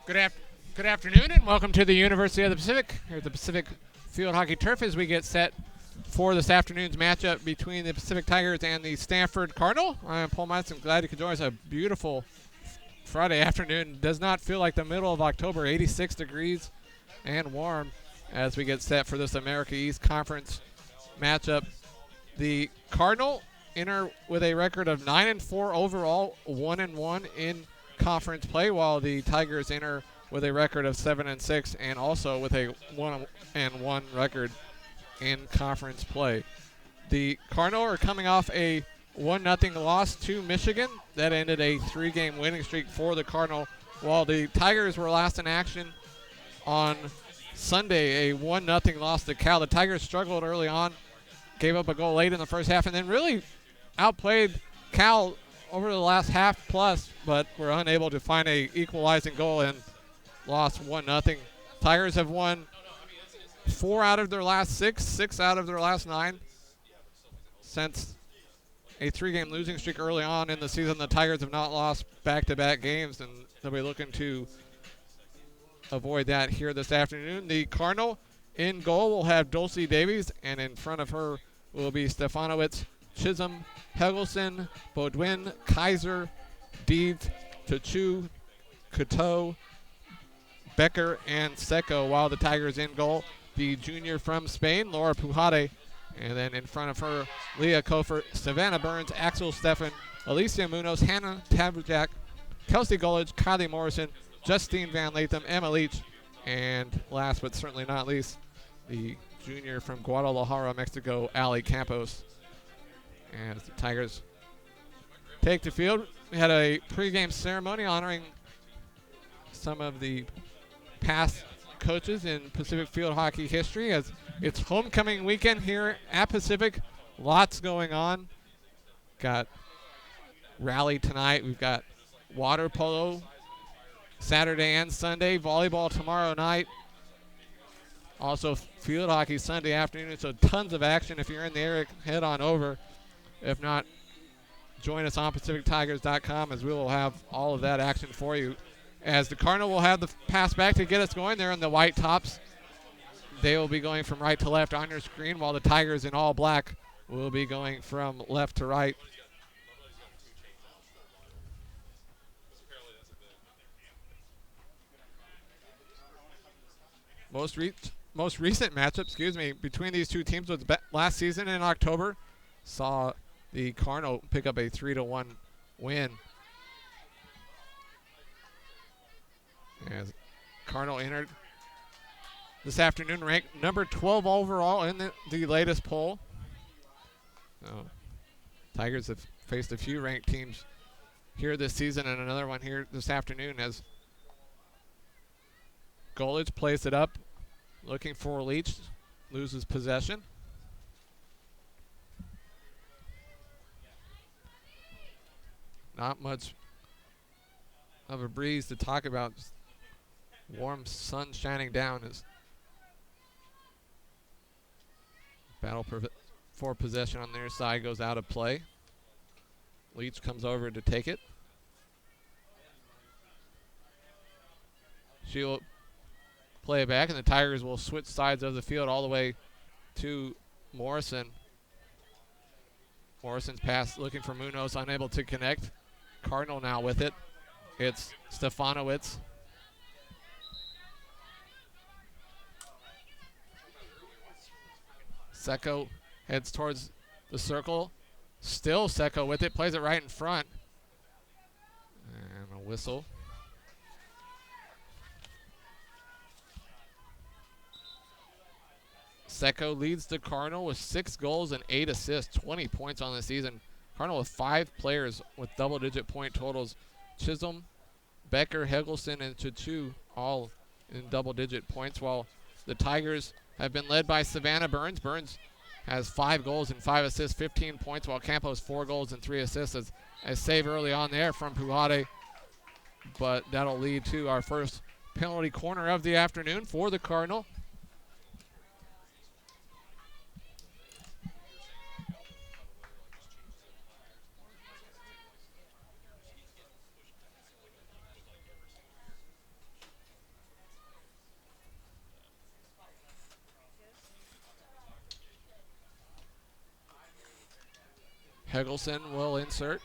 Good afternoon, and welcome to the University of the Pacific here at the Pacific Field Hockey Turf as we get set for this afternoon's matchup between the Pacific Tigers and the Stanford Cardinal. I am Paul Matson. Glad you could join us. A beautiful Friday afternoon. Does not feel like the middle of October. 86 degrees and warm as we get set for this America East Conference matchup. The Cardinal enter with a record of 9-4 overall, 1-1 in conference play, while the Tigers enter with a record of 7-6 and also with a 1-1 record in conference play. The Cardinal are coming off a 1-0 loss to Michigan that ended a 3-game winning streak for the Cardinal, while the Tigers were last in action on Sunday, a 1-0 loss to Cal. The Tigers struggled early on, gave up a goal late in the first half, and then really outplayed Cal over the last half plus, but were unable to find a equalizing goal and lost 1-0. Tigers have won 4 out of their last 6 out of their last 9. Since a 3-game losing streak early on in the season, the Tigers have not lost back-to-back games, and they'll be looking to avoid that here this afternoon. The Cardinal in goal will have Dulcie Davies, and in front of her will be Stefanowicz, Chisholm, Helgelson, Baudouin, Kaiser, Deeve, Tachu, Coteau, Becker, and Seco, while the Tigers in goal, the junior from Spain, Laura Pujade, and then in front of her, Leah Kofer, Savannah Burns, Axel Steffen, Alicia Munoz, Hannah Tabrajak, Kelsey Gullidge, Kylie Morrison, Justine Van Latham, Emma Leach, and last but certainly not least, the junior from Guadalajara, Mexico, Ali Campos. As the Tigers take the field, we had a pregame ceremony honoring some of the past coaches in Pacific Field Hockey history, as it's homecoming weekend here at Pacific. Lots going on. Got rally tonight. We've got water polo Saturday and Sunday, volleyball tomorrow night. Also field hockey Sunday afternoon, so tons of action. If you're in the area, head on over. If not, join us on PacificTigers.com as we will have all of that action for you. As the Cardinal will have the pass back to get us going. They're in the white tops. They will be going from right to left on your screen, while the Tigers in all black will be going from left to right. Most recent matchup, between these two teams was last season in October. Saw the Cardinal pick up a 3-1 win. As Cardinal entered this afternoon ranked number 12 overall in the latest poll. So, Tigers have faced a few ranked teams here this season and another one here this afternoon as Gullidge plays it up, looking for Leach, loses possession. Not much of a breeze to talk about. Just warm sun shining down as battle for possession on their side goes out of play. Leach comes over to take it. She'll play it back, and the Tigers will switch sides of the field all the way to Morrison. Morrison's pass looking for Munoz, unable to connect. Cardinal now with it. It's Stefanowicz. Seco heads towards the circle. Still Seco with it, plays it right in front. And a whistle. Seco leads the Cardinal with 6 goals and 8 assists, 20 points on the season. Cardinal with 5 players with double-digit point totals. Chisholm, Becker, Helgelson, and Chachu all in double-digit points, while the Tigers have been led by Savannah Burns. Burns has 5 goals and 5 assists, 15 points, while Campos 4 goals and 3 assists. A save early on there from Pujade, but that'll lead to our first penalty corner of the afternoon for the Cardinal. Hegelson will insert.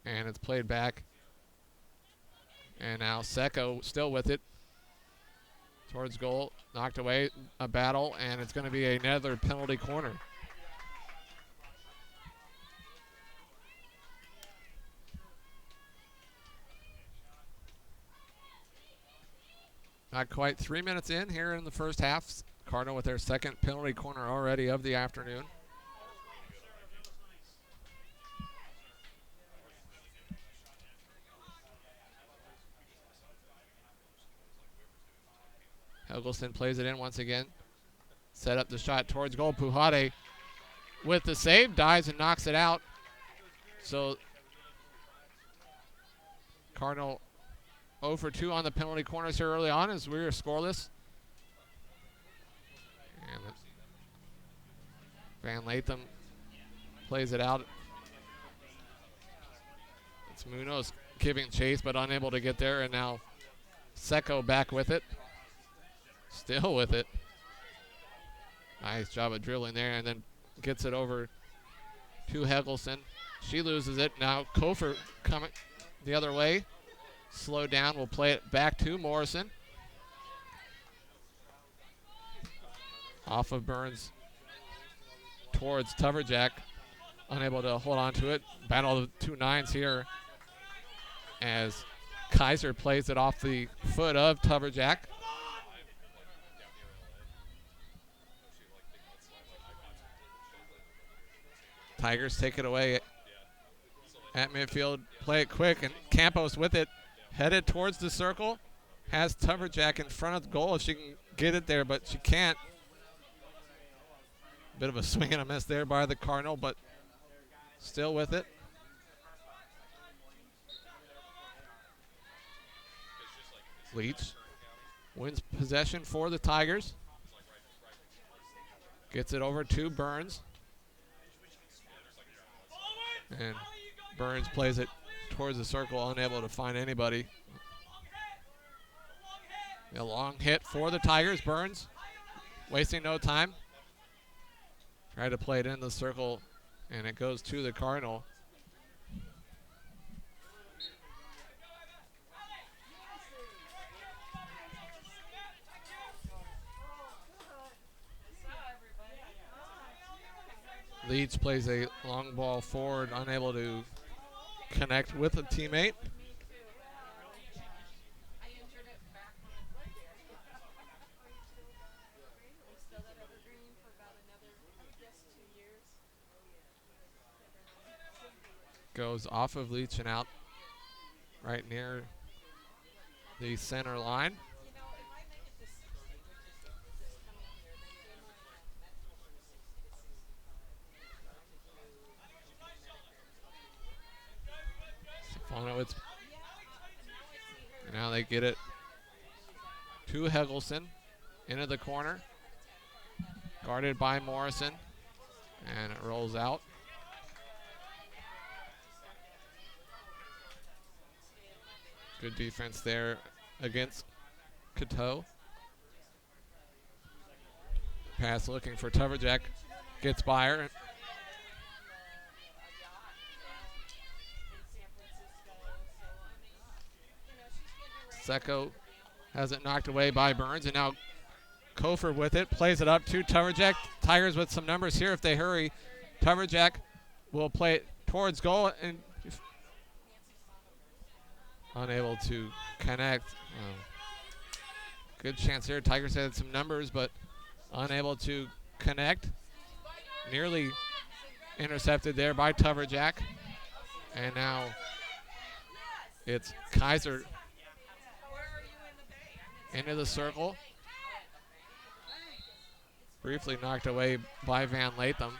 And it's played back. And now Secco still with it. Towards goal, knocked away, a battle, and it's going to be another penalty corner. Not quite 3 minutes in here in the first half. Cardinal with their second penalty corner already of the afternoon. Helgelson plays it in once again. Set up the shot towards goal. Pujade with the save, dives and knocks it out. So Cardinal 0 for 2 on the penalty corners here early on as we are scoreless. And Van Latham plays it out. It's Munoz giving chase but unable to get there, and now Secco back with it. Still with it. Nice job of dribbling there, and then gets it over to Hegelson. She loses it. Now Kofer coming the other way. Slow down. We'll play it back to Morrison. Off of Burns towards Tuverjack. Unable to hold on to it. Battle of the 2 9s here as Kaiser plays it off the foot of Tuverjack. Tigers take it away at midfield. Play it quick, and Campos with it. Headed towards the circle. Has Tuverjack in front of the goal if she can get it there, but she can't. Bit of a swing and a miss there by the Cardinal, but still with it. Leach wins possession for the Tigers. Gets it over to Burns. And Burns plays it towards the circle, unable to find anybody. A long hit for the Tigers. Burns wasting no time. Tried to play it in the circle, and it goes to the Cardinal. Leeds plays a long ball forward, unable to connect with a teammate. Goes off of Leach and out right near the center line. Now they get it to Hegelson into the corner. Guarded by Morrison. And it rolls out. Good defense there against Cateau. Pass looking for Tuverjack. Gets by her. Secco has it knocked away by Burns, and now Kofer with it. Plays it up to Tuverjack. Tigers with some numbers here if they hurry. Tuverjack will play it towards goal and unable to connect. Good chance here. Tigers had some numbers, but unable to connect. Nearly intercepted there by Tuverjack. And now it's Kaiser into the circle. Briefly knocked away by Van Latham.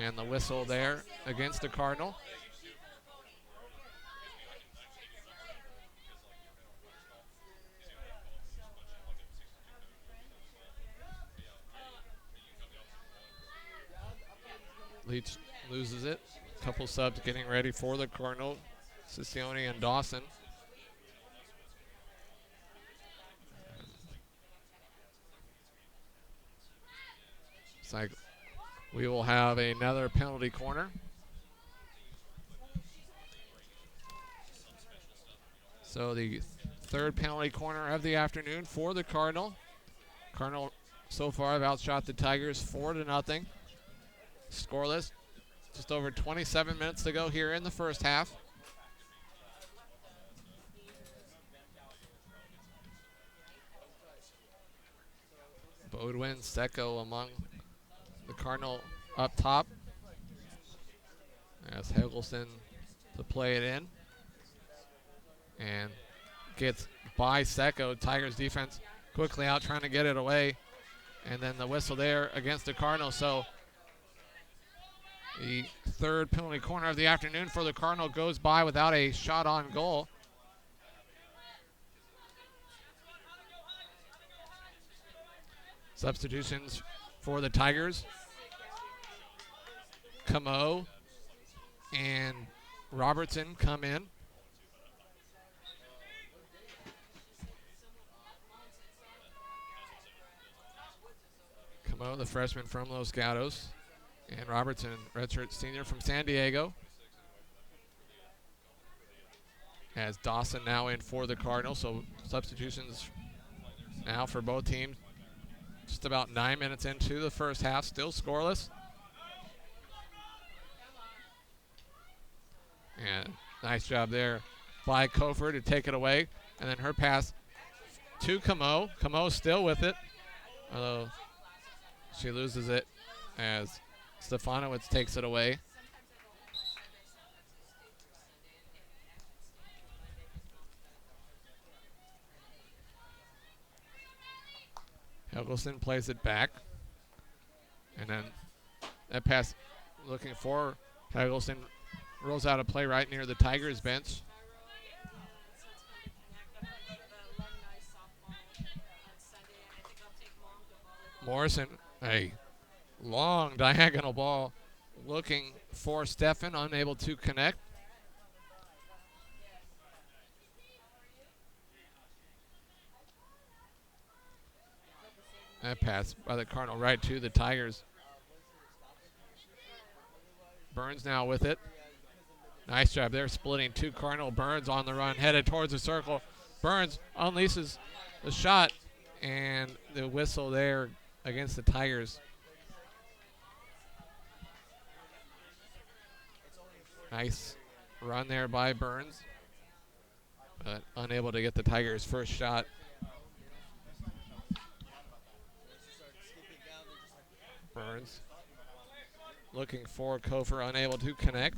And the whistle there against the Cardinal. Leach loses it. Couple subs getting ready for the Cardinal. Sicione and Dawson. Looks like we will have another penalty corner. So the third penalty corner of the afternoon for the Cardinal. Cardinal so far have outshot the Tigers 4-0. Scoreless. Just over 27 minutes to go here in the first half. Bodwin, Secco among the Cardinal up top. As Helgelson to play it in. And gets by Secco. Tigers defense quickly out trying to get it away. And then the whistle there against the Cardinals. So the third penalty corner of the afternoon for the Cardinal goes by without a shot on goal. Substitutions for the Tigers. Camo and Robertson come in. Camo, the freshman from Los Gatos, and Robertson, redshirt senior from San Diego. As Dawson now in for the Cardinals, so substitutions now for both teams. Just about 9 minutes into the first half, still scoreless. And nice job there by Kofer to take it away. And then her pass to Camo. Camo still with it, although she loses it as Stefanowicz takes it away. Helgelson plays it back. And then that pass looking for Helgelson rolls out a play right near the Tigers bench. Morrison, a long diagonal ball looking for Steffen, unable to connect. That pass by the Cardinal right to the Tigers. Burns now with it. Nice job there, splitting two Cardinal. Burns on the run, headed towards the circle. Burns unleashes the shot, and the whistle there against the Tigers. Nice run there by Burns, but unable to get the Tigers' first shot. Burns looking for Kofer, unable to connect.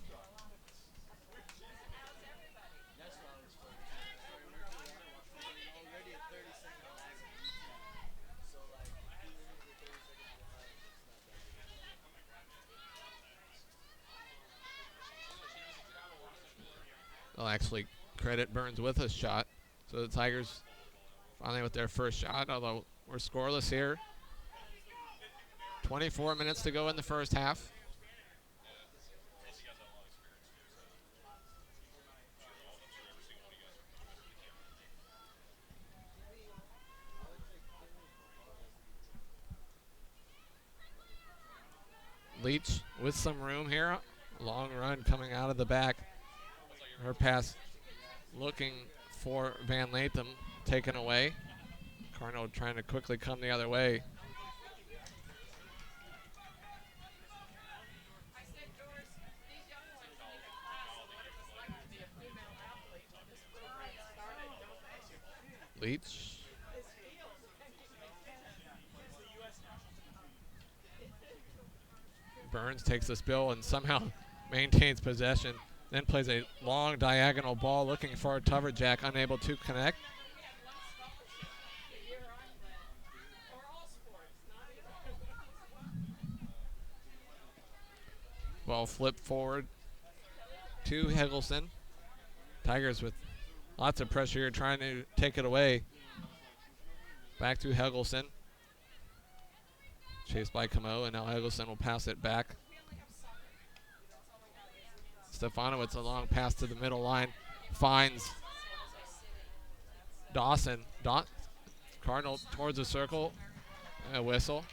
They'll actually credit Burns with a shot. So the Tigers finally with their first shot, although we're scoreless here. 24 minutes to go in the first half. Leach with some room here. Long run coming out of the back. Her pass looking for Van Latham, taken away. Cardinal trying to quickly come the other way. Leach. Burns takes the spill and somehow maintains possession. Then plays a long diagonal ball looking for a Tuverjack, unable to connect. Ball flipped forward to Helgelson. Tigers with lots of pressure here trying to take it away. Back to Helgelson. Chased by Camo, and now Helgelson will pass it back. Stefanowicz, a long pass to the middle line, finds Dawson. Cardinal towards the circle, a whistle.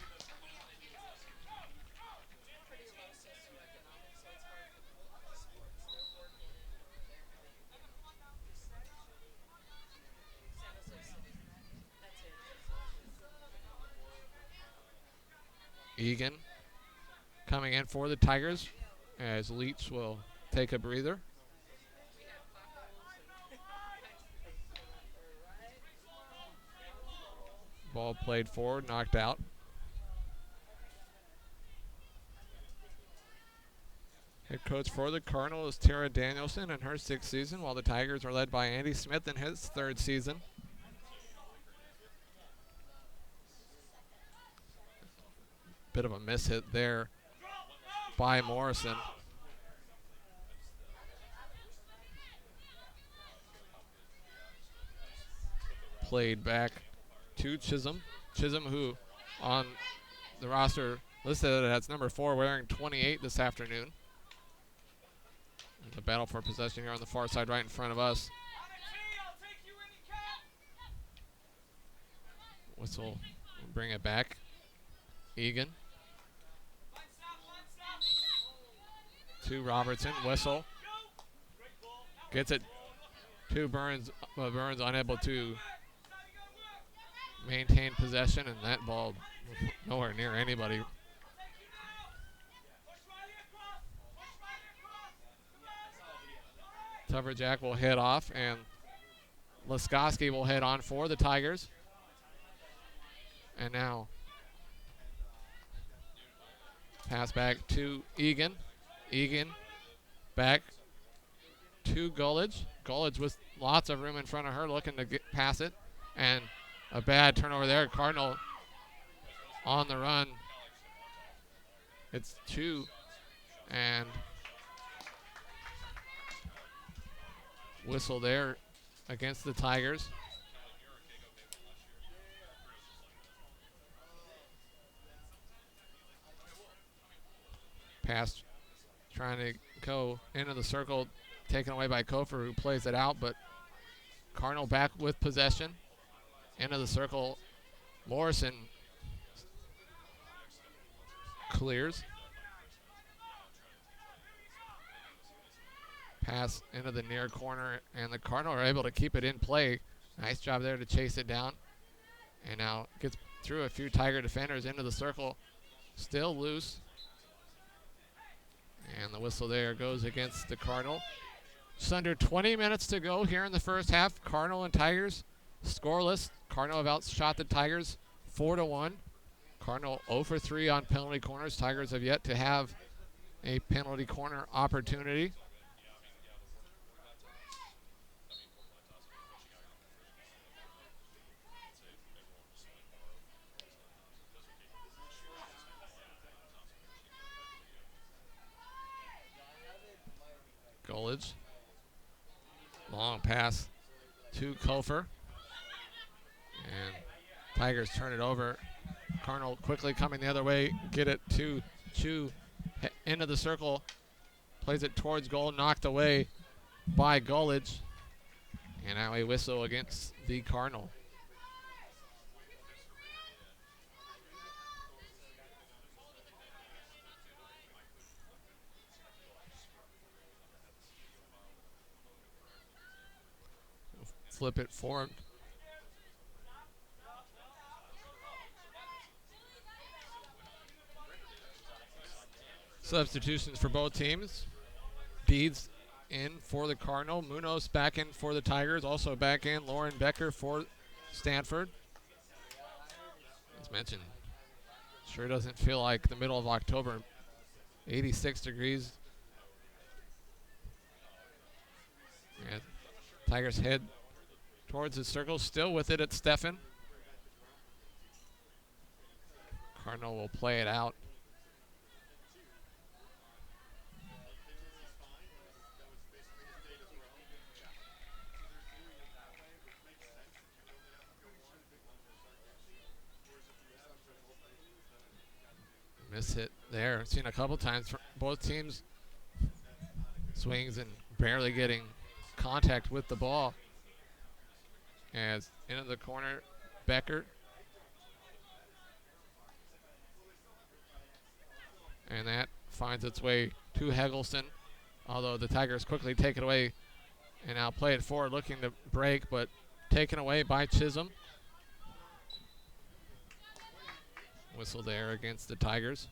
Egan coming in for the Tigers as Leach will take a breather. Ball played forward, knocked out. Head coach for the Cardinal is Tara Danielson in her 6th season, while the Tigers are led by Andy Smith in his 3rd season. Bit of a miss hit there by Morrison. Played back to Chisholm. Chisholm, who on the roster listed as number 4, wearing 28 this afternoon. The battle for possession here on the far side right in front of us. Whistle will bring it back. Egan. To Robertson. Whistle. Gets it to Burns. Burns unable to maintain possession, and that ball nowhere near anybody. Tuverajack will head off, and Laskoski will head on for the Tigers. And now pass back to Egan. Egan back to Gullidge. Gullidge with lots of room in front of her, looking to get pass it. And a bad turnover there. Cardinal on the run. It's 2. And whistle there against the Tigers. Pass trying to go into the circle, taken away by Kofer, who plays it out, but Cardinal back with possession. Into the circle. Morrison clears. Pass into the near corner, and the Cardinal are able to keep it in play. Nice job there to chase it down. And now gets through a few Tiger defenders into the circle. Still loose. And the whistle there goes against the Cardinal. Just under 20 minutes to go here in the first half. Cardinal and Tigers scoreless. Cardinal have outshot the Tigers 4-1. Cardinal 0 for 3 on penalty corners. Tigers have yet to have a penalty corner opportunity. Gullidge. Long pass to Kofer. And Tigers turn it over. Cardinal quickly coming the other way. Get it to Chu. Into the circle. Plays it towards goal. Knocked away by Gullidge. And now a whistle against the Cardinal. Flip it forward. Substitutions for both teams. Deeds in for the Cardinal. Munoz back in for the Tigers. Also back in Lauren Becker for Stanford. As mentioned, sure doesn't feel like the middle of October. 86 degrees. And Tigers head towards the circle, still with it at Steffen. Cardinal will play it out. Miss hit there. Seen a couple times from both teams. Swings and barely getting contact with the ball. As into the corner, Becker. And that finds its way to Heggleston. Although the Tigers quickly take it away and now play it forward, looking to break, but taken away by Chisholm. Whistle there against the Tigers.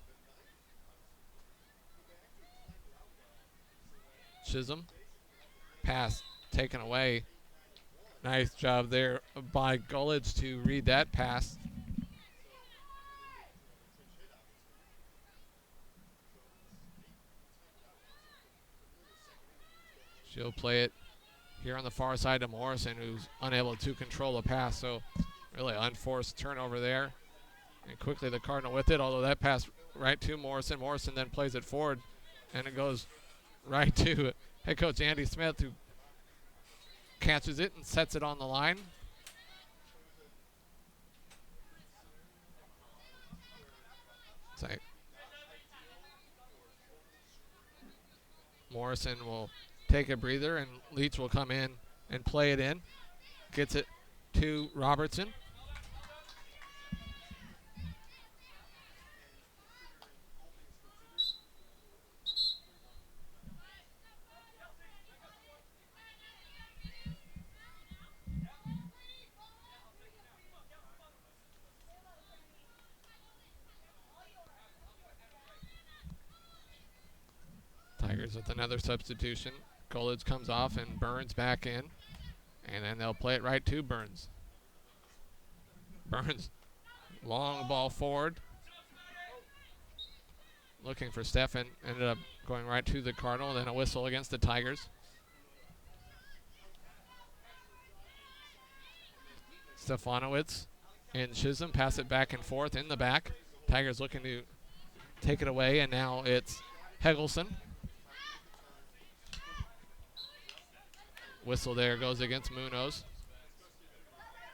Chisholm. Pass taken away. Nice job there by Gullidge to read that pass. She'll play it here on the far side to Morrison, who's unable to control the pass. So really unforced turnover there. And quickly the Cardinal with it, although that pass right to Morrison. Morrison then plays it forward, and it goes right to head coach Andy Smith, who catches it and sets it on the line. Morrison will take a breather, and Leach will come in and play it in. Gets it to Robertson. Tigers with another substitution. Gullidge comes off and Burns back in. And then they'll play it right to Burns. Burns, long ball forward. Looking for Stefan. Ended up going right to the Cardinal. Then a whistle against the Tigers. Stefanowicz and Chisholm pass it back and forth in the back. Tigers looking to take it away, and now it's Hegelson. Whistle there goes against Munoz.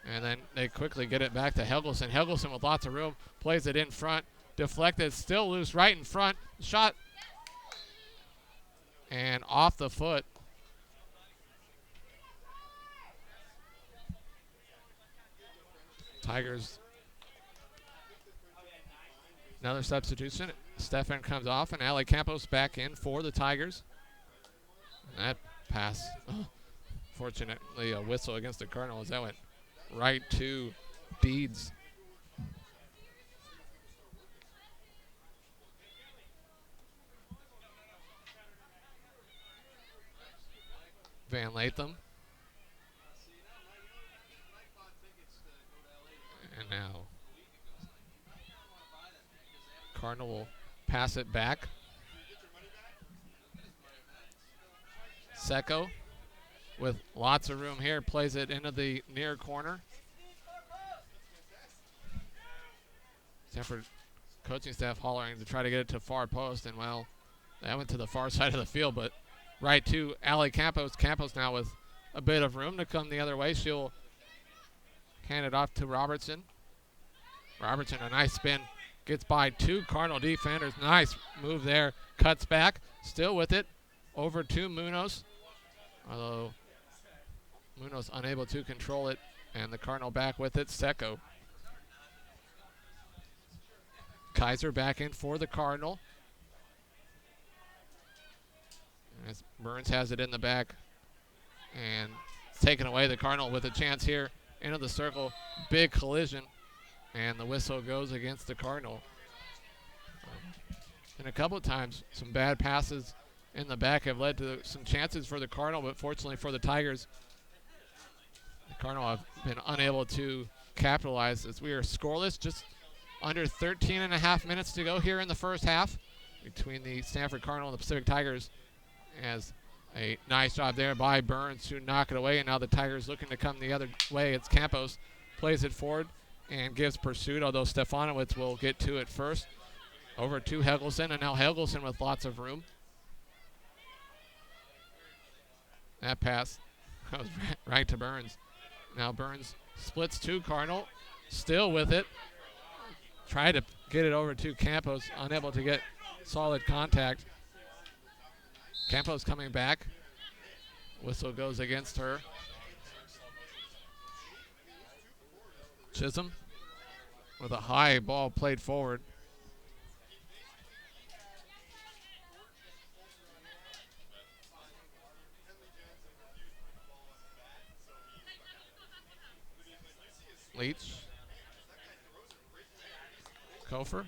And then they quickly get it back to Helgelson. Helgelson with lots of room, plays it in front. Deflected, still loose right in front. Shot. And off the foot. Tigers. Another substitution. Stefan comes off, and Ali Campos back in for the Tigers. And that pass. Fortunately, a whistle against the Cardinals. That went right to Deeds. Van Latham. And now Cardinal will pass it back. Secco with lots of room here, plays it into the near corner. Stanford coaching staff hollering to try to get it to far post, and well, that went to the far side of the field, but right to Ali Campos. Campos now with a bit of room to come the other way. She'll hand it off to Robertson. Robertson, a nice spin, gets by two Cardinal defenders. Nice move there, cuts back, still with it, over to Munoz. Although Munoz unable to control it, and the Cardinal back with it. Secco. Kaiser back in for the Cardinal. As Burns has it in the back, and it's taken away. The Cardinal with a chance here into the circle. Big collision, and the whistle goes against the Cardinal. And a couple of times, some bad passes in the back have led to some chances for the Cardinal, but fortunately for the Tigers, the Cardinal have been unable to capitalize as we are scoreless. Just under 13 and a half minutes to go here in the first half between the Stanford Cardinal and the Pacific Tigers. As a nice job there by Burns to knock it away, and now the Tigers looking to come the other way. It's Campos, plays it forward and gives pursuit, although Stefanowicz will get to it first. Over to Hegelson, and now Hegelson with lots of room. That pass goes right to Burns. Now Burns splits to Cardinal, still with it. Try to get it over to Campos, unable to get solid contact. Campos coming back. Whistle goes against her. Chisholm with a high ball played forward. Leach Kofer.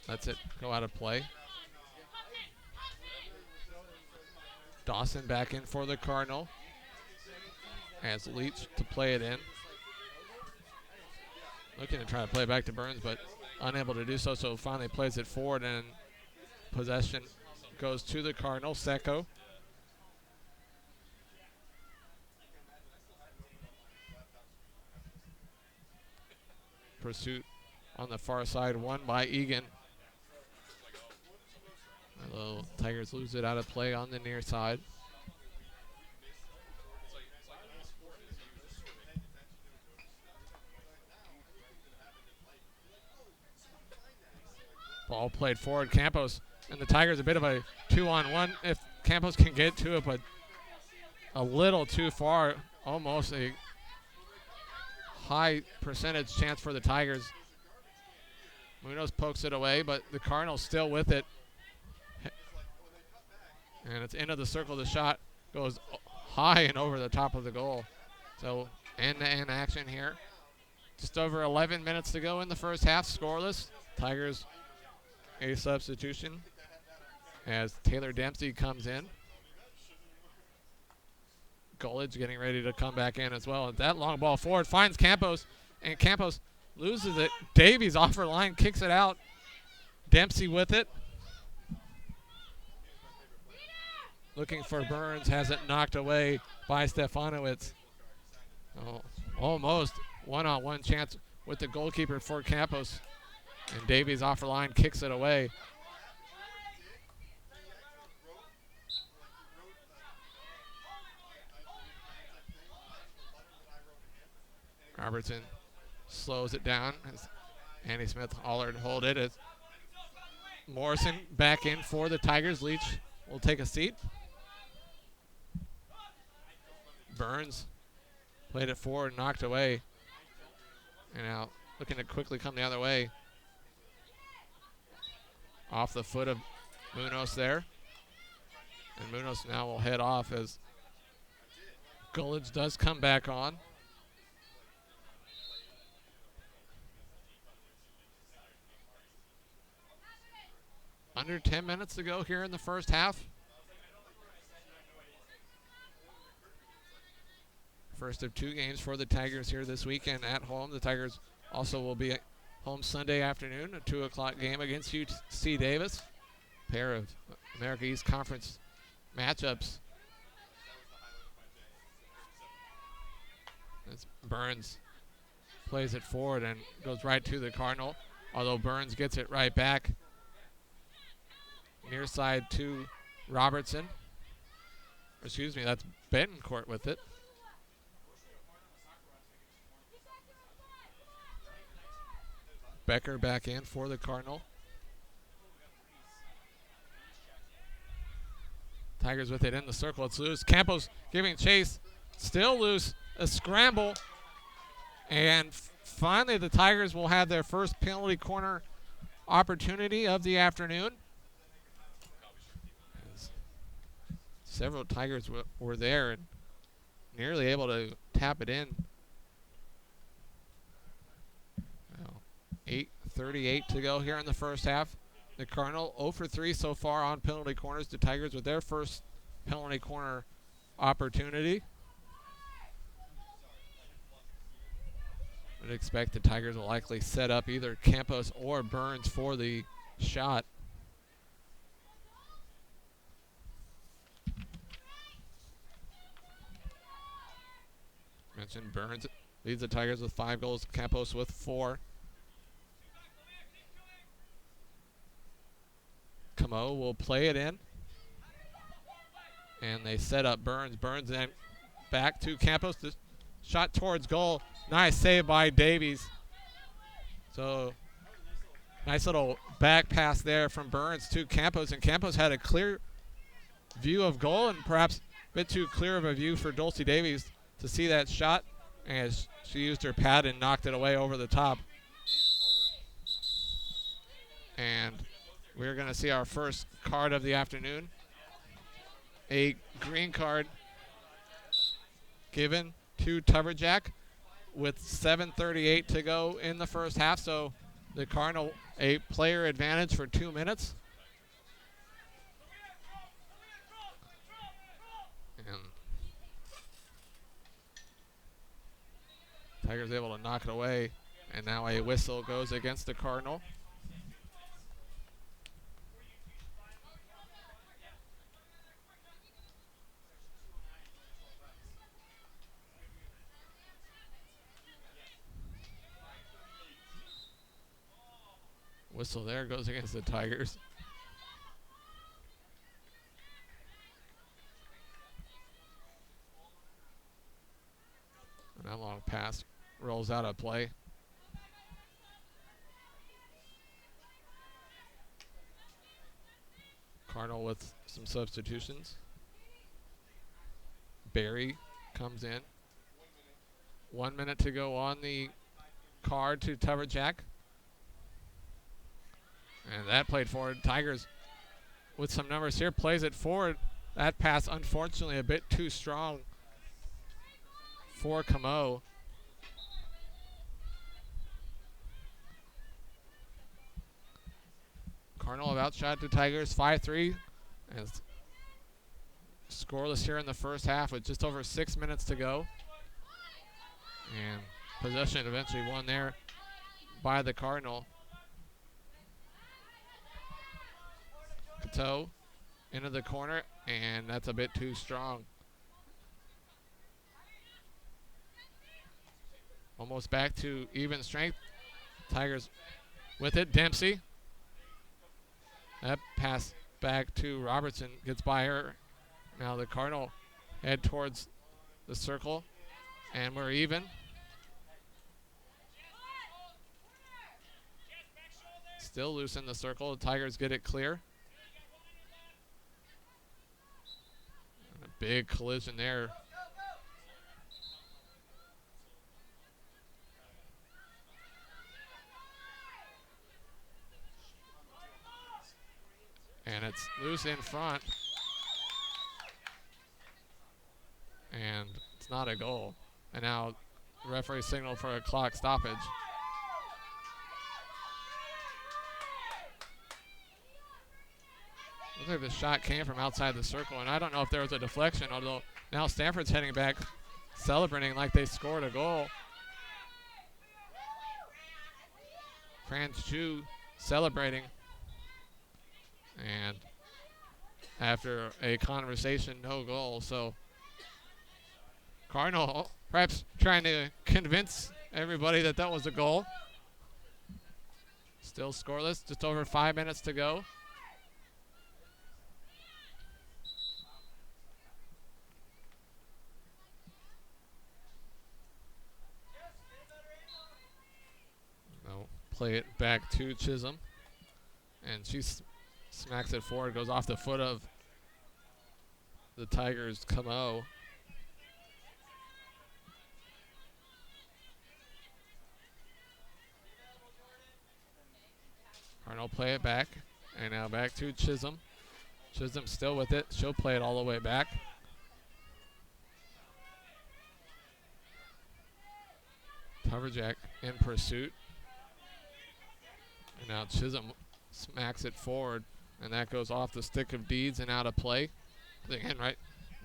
Lets it go out of play. Dawson back in for the Cardinal. Has Leach to play it in. Looking to try to play it back to Burns, but unable to do so, so finally plays it forward, and possession goes to the Cardinal. Secco. Pursuit on the far side, won by Egan. The Tigers lose it out of play on the near side. Ball played forward. Campos and the Tigers a bit of a 2-on-1 if Campos can get to it, but a little too far. Almost a high percentage chance for the Tigers. Munoz pokes it away, but the Cardinals still with it. And it's into the circle. The shot goes high and over the top of the goal. So end-to-end action here. Just over 11 minutes to go in the first half, scoreless. Tigers a substitution as Taylor Dempsey comes in. Gullidge getting ready to come back in as well. And that long ball forward finds Campos, and Campos loses it. Davies off her line, kicks it out. Dempsey with it. Looking for Burns, has it knocked away by Stefanowicz. Oh, almost one-on-one chance with the goalkeeper for Campos. And Davies off her line, kicks it away. Robertson slows it down as Andy Smith-Allard hold it. As Morrison back in for the Tigers. Leach will take a seat. Burns played it forward, knocked away. And now looking to quickly come the other way. Off the foot of Munoz there. And Munoz now will head off as Gullidge does come back on. Under 10 minutes to go here in the first half. First of two games for the Tigers here this weekend at home. The Tigers also will be at home Sunday afternoon, a 2 o'clock game against UC Davis. Pair of America East Conference matchups. As Burns plays it forward and goes right to the Cardinal, although Burns gets it right back. Near side to Robertson. Excuse me, that's Betancourt with it. Becker back in for the Cardinal. Tigers with it in the circle. It's loose. Campos giving chase. Still loose. A scramble. And finally the Tigers will have their first penalty corner opportunity of the afternoon. Several Tigers were there and nearly able to tap it in. 8:38 to go here in the first half. The Cardinal 0 for 3 so far on penalty corners. The Tigers with their first penalty corner opportunity. I'd expect the Tigers will likely set up either Campos or Burns for the shot. Mentioned Burns leads the Tigers with 5 goals. Campos with 4. Camo will play it in. And they set up Burns. Burns then back to Campos. The shot towards goal. Nice save by Davies. So nice little back pass there from Burns to Campos. And Campos had a clear view of goal and perhaps a bit too clear of a view for Dulcie Davies to see that shot. As she used her pad and knocked it away over the top. And we're going to see our first card of the afternoon. A green card given to Tuverjack. with 7:38 to go in the first half. So the Cardinal a player advantage for 2 minutes. And Tigers able to knock it away. And now a whistle goes against the Cardinal. Whistle there goes against the Tigers. And that long pass rolls out of play. Cardinal with some substitutions. Barry comes in. 1 minute to go on the card to Tuverjack. And that played forward. Tigers with some numbers here. Plays it forward. That pass, unfortunately, a bit too strong for Camo. Cardinal have outshot the Tigers 5-3. And scoreless here in the first half with just over 6 minutes to go. And possession eventually won there by the Cardinal. Cato into the corner, and that's a bit too strong. Almost back to even strength. Tigers with it. Dempsey. That pass back to Robertson gets by her. Now the Cardinal head towards the circle, and we're even. Still loose in the circle. The Tigers get it clear. And a big collision there. And it's loose in front. And it's not a goal. And now the referee signaled for a clock stoppage. Looks like the shot came from outside the circle, and I don't know if there was a deflection, although now Stanford's heading back, celebrating like they scored a goal. Franz Chu celebrating. And after a conversation, no goal. So Cardinal perhaps trying to convince everybody that that was a goal. Still scoreless, just over 5 minutes to go. No, play it back to Chisholm. And she's smacks it forward, goes off the foot of the Tigers' Camo. Cardinal play it back, and now back to Chisholm. Chisholm still with it. She'll play it all the way back. Tuverjack in pursuit. And now Chisholm smacks it forward. And that goes off the stick of Deeds and out of play. Again, right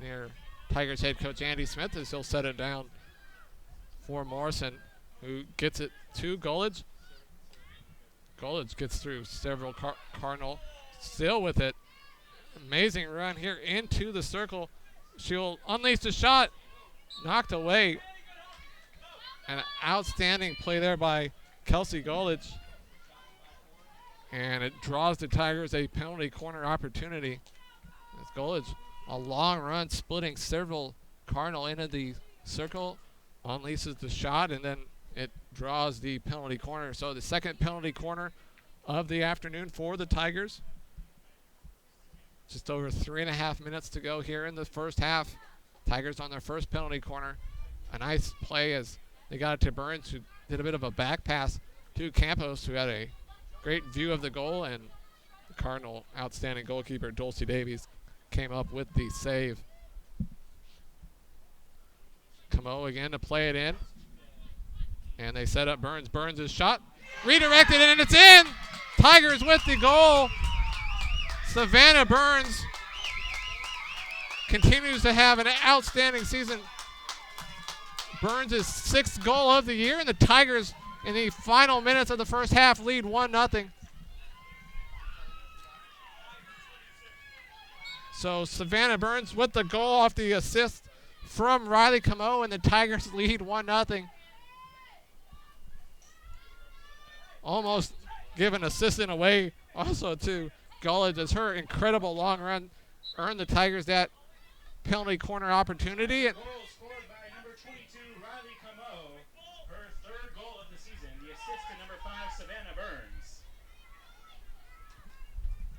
near Tigers head coach Andy Smith as he'll set it down for Morrison, who gets it to Gullidge. Gullidge gets through several. Cardinal still with it. Amazing run here into the circle. She'll unleash the shot. Knocked away. An outstanding play there by Kelsey Gullidge. And it draws the Tigers a penalty corner opportunity. As Gullidge, a long run, splitting several Cardinal into the circle, unleashes the shot, and then it draws the penalty corner. So the second penalty corner of the afternoon for the Tigers. Just over 3.5 minutes to go here in the first half. Tigers on their first penalty corner. A nice play as they got it to Burns, who did a bit of a back pass to Campos, who had a great view of the goal, and the Cardinal outstanding goalkeeper Dulcie Davies came up with the save. Camo again to play it in. And they set up Burns. Burns' shot redirected, and it's in. Tigers with the goal. Savannah Burns continues to have an outstanding season. Burns' sixth goal of the year, and the Tigers in the final minutes of the first half lead 1-0. So Savannah Burns with the goal off the assist from Riley Camo, and the Tigers lead 1-0. Almost giving assistant away also to Gullidge, as her incredible long run earned the Tigers that penalty corner opportunity. Goal scored by number 22, Riley Camo, her third goal of the season. The assist to number 5, Savannah Burns.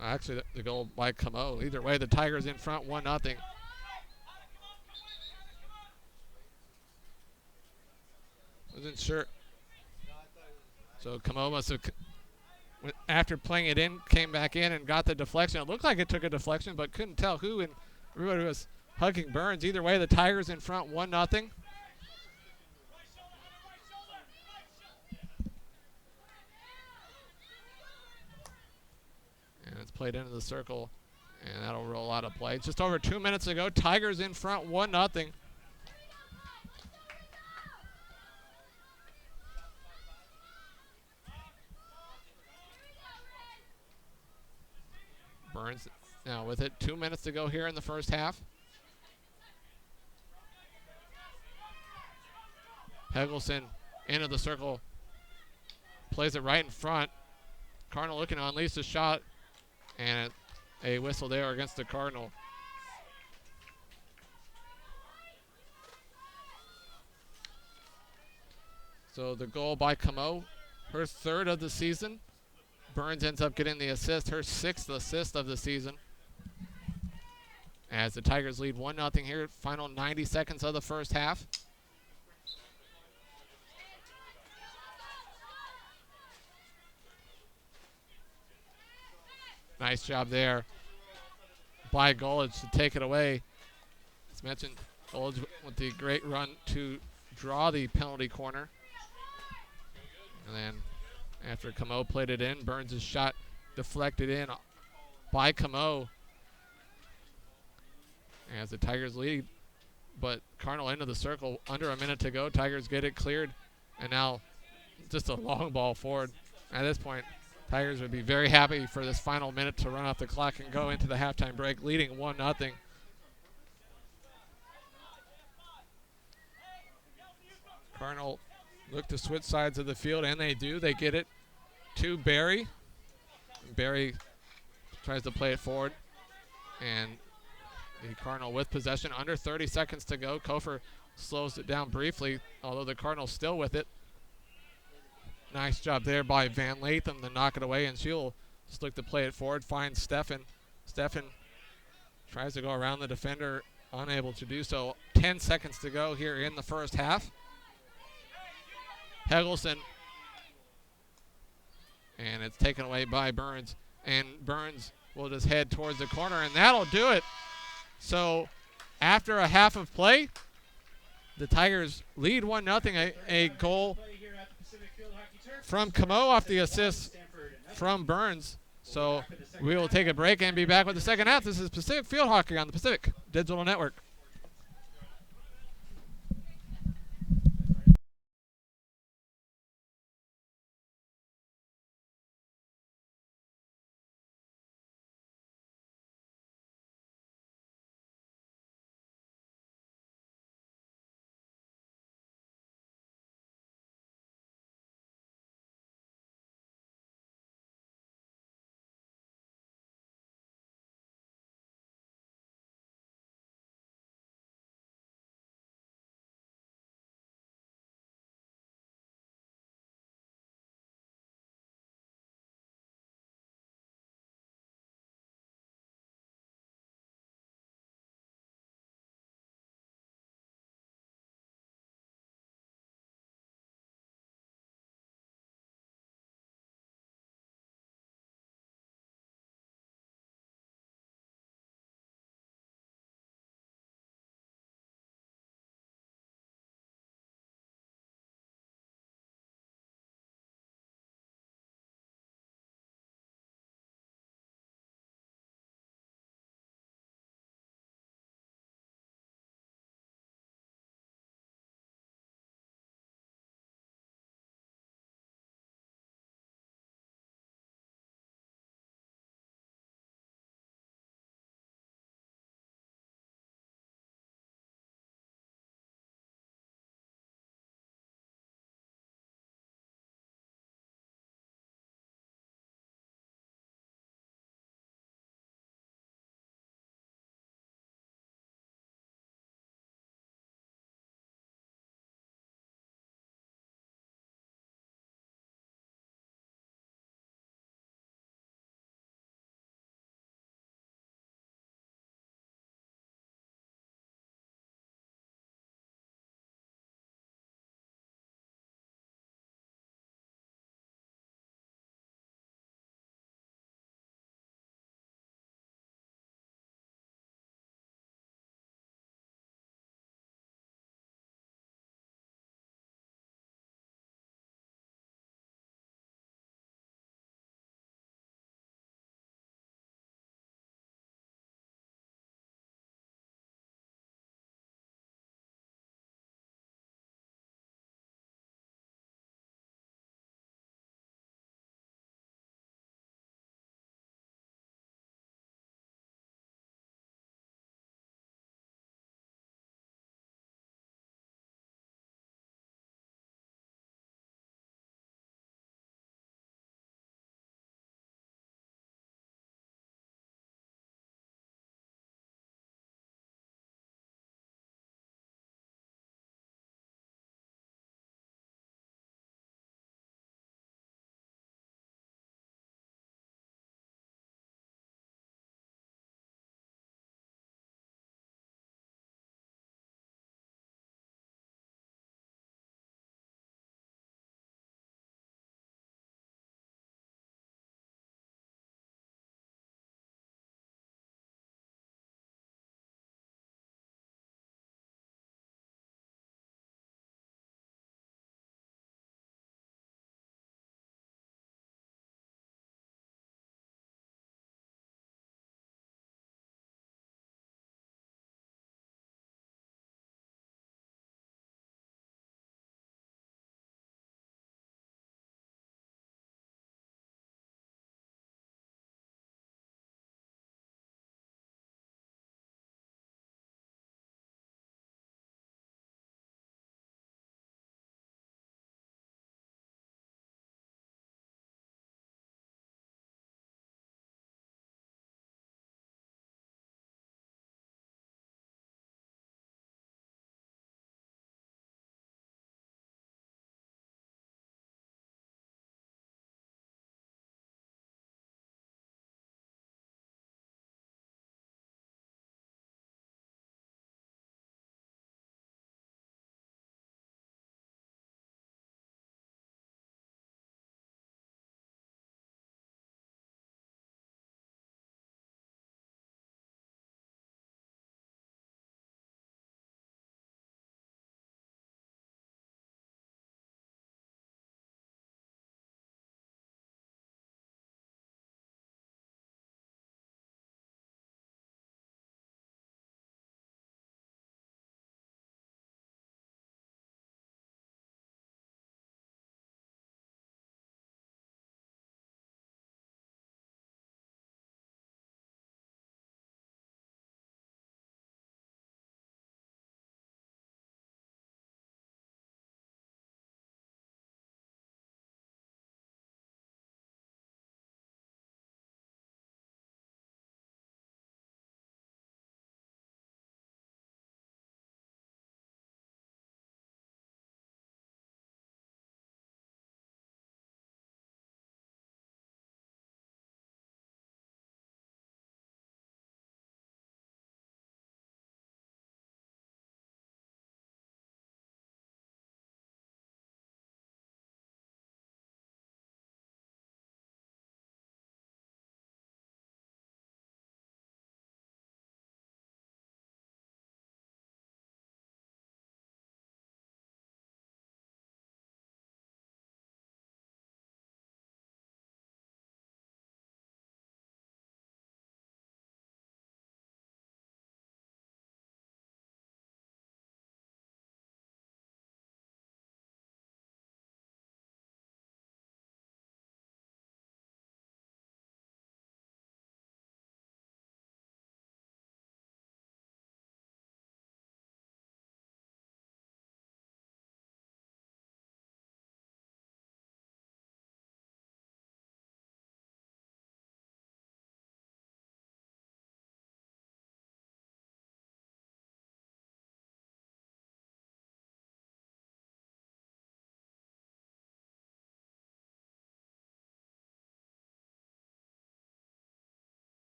Actually, the goal by Camo. Either way, the Tigers in front 1-0. Wasn't sure. So Camo must have, after playing it in, came back in and got the deflection. It looked like it took a deflection, but couldn't tell who, and everybody was hugging Burns. Either way, the Tigers in front 1-0. And it's played into the circle, and that'll roll out of play. Just over 2 minutes ago, Tigers in front 1-0. Burns now with it. 2 minutes to go here in the first half. Hegelson into the circle. Plays it right in front. Cardinal looking to unleash the shot. And a whistle there against the Cardinal. So the goal by Camo, her third of the season. Burns ends up getting the assist, her sixth assist of the season. As the Tigers lead 1-0 here, final 90 seconds of the first half. Nice job there by Gullidge to take it away. As mentioned, Gullidge with the great run to draw the penalty corner. And then after Camo played it in, Burns' shot deflected in by Camo. As the Tigers lead, but Cardinal into the circle, under a minute to go. Tigers get it cleared, and now just a long ball forward. At this point, Tigers would be very happy for this final minute to run off the clock and go into the halftime break, leading 1-0. Cardinal look to switch sides of the field, and they do. They get it to Barry. Barry tries to play it forward, and the Cardinal with possession. Under 30 seconds to go. Kofer slows it down briefly, although the Cardinal's still with it. Nice job there by Van Latham to knock it away, and she'll just look to play it forward. Finds Steffen. Steffen tries to go around the defender, unable to do so. 10 seconds to go here in the first half. Hegelson. And it's taken away by Burns. And Burns will just head towards the corner, and that'll do it. So after a half of play, the Tigers lead 1-0. A goal from Camo off the assist from Burns. So we will take a break and be back with the second half. This is Pacific Field Hockey on the Pacific Digital Network.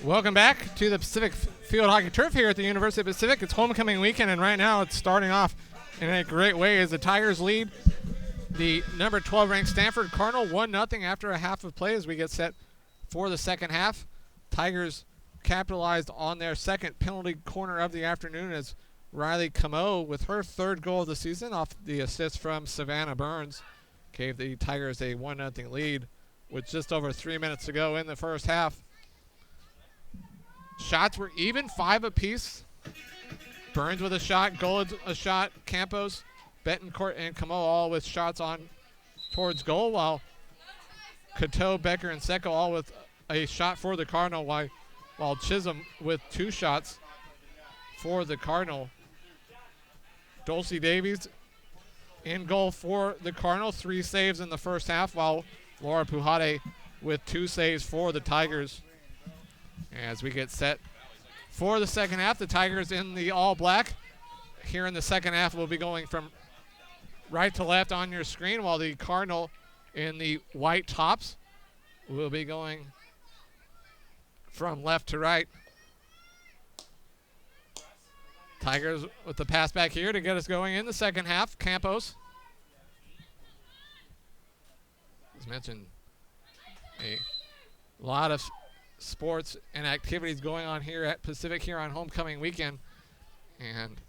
Welcome back to the Pacific Field Hockey Turf here at the University of Pacific. It's homecoming weekend, and right now it's starting off in a great way as the Tigers lead the number 12 ranked Stanford Cardinal 1-0 after a half of play as we get set for the second half. Tigers capitalized on their second penalty corner of the afternoon as Riley Camo, with her third goal of the season off the assist from Savannah Burns, gave the Tigers a 1-0 lead with just over 3 minutes to go in the first half. Shots were even, 5 apiece. Burns with a shot, Gold a shot, Campos, Betancourt, and Camo all with shots on towards goal, while Coteau, Becker, and Secco all with a shot for the Cardinal, while Chisholm with 2 shots for the Cardinal. Dulcie Davies in goal for the Cardinal, 3 saves in the first half, while Laura Pujade with 2 saves for the Tigers. As we get set for the second half, the Tigers in the all-black. Here in the second half, we'll be going from right to left on your screen, while the Cardinal in the white tops will be going from left to right. Tigers with the pass back here to get us going in the second half. Campos. As mentioned, a lot of sports and activities going on here at Pacific here on homecoming weekend, and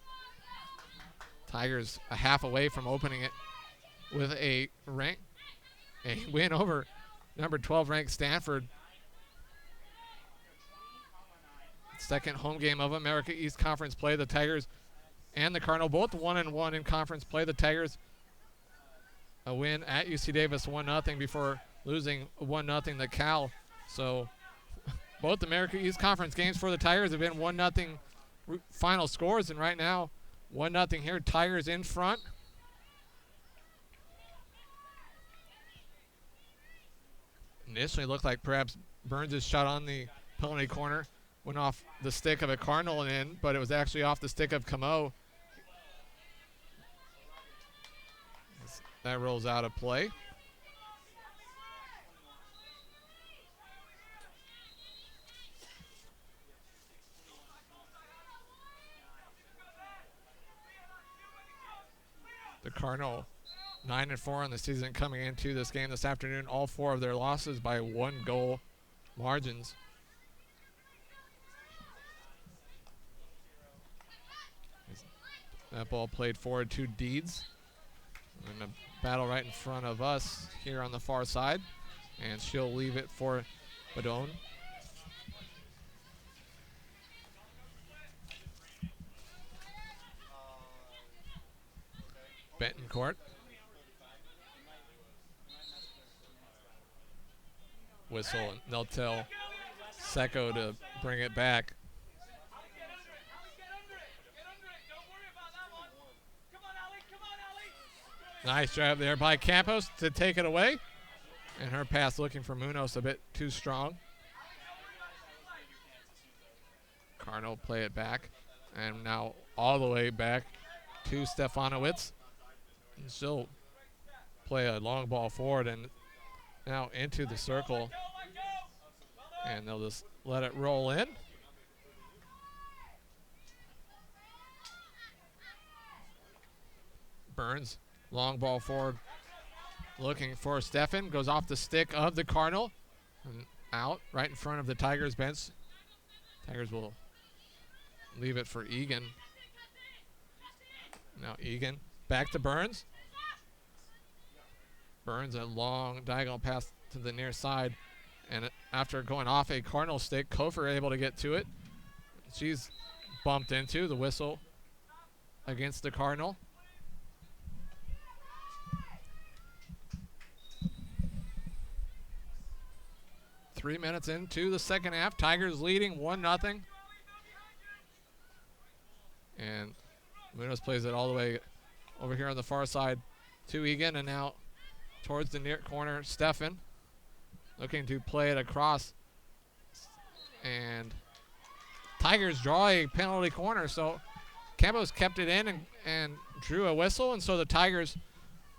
Tigers a half away from opening it with a win over number 12 ranked Stanford. Second home game of America East Conference play. The Tigers and the Cardinal both 1-1 in conference play. The Tigers a win at UC Davis 1-0 before losing 1-0 to Cal. So both America East Conference games for the Tigers have been 1-0 final scores, and right now 1-0 here. Tigers in front. Initially looked like perhaps Burns' shot on the penalty corner went off the stick of a Cardinal and in, but it was actually off the stick of Camo. That rolls out of play. The Cardinal 9-4 on the season coming into this game this afternoon. All 4 of their losses by 1 goal margins. That ball played forward to Deeds. And a battle right in front of us here on the far side. And she'll leave it for Badone. Betancourt. Whistle, and they'll tell Secco to bring it back. Nice job there by Campos to take it away. And her pass looking for Munoz a bit too strong. Cardinal play it back. And now all the way back to Stefanowicz. And she'll play a long ball forward and now into the circle. And they'll just let it roll in. Burns, long ball forward, looking for Stefan. Goes off the stick of the Cardinal. And out right in front of the Tigers bench. Tigers will leave it for Egan. Now Egan back to Burns. Burns a long diagonal pass to the near side. And after going off a Cardinal stick, Kofer able to get to it. She's bumped into the whistle against the Cardinal. Three minutes into the second half. Tigers leading 1-0. And Munoz plays it all the way over here on the far side to Egan, and now towards the near corner, Stefan looking to play it across. And Tigers draw a penalty corner, so Campos kept it in and drew a whistle, and so the Tigers,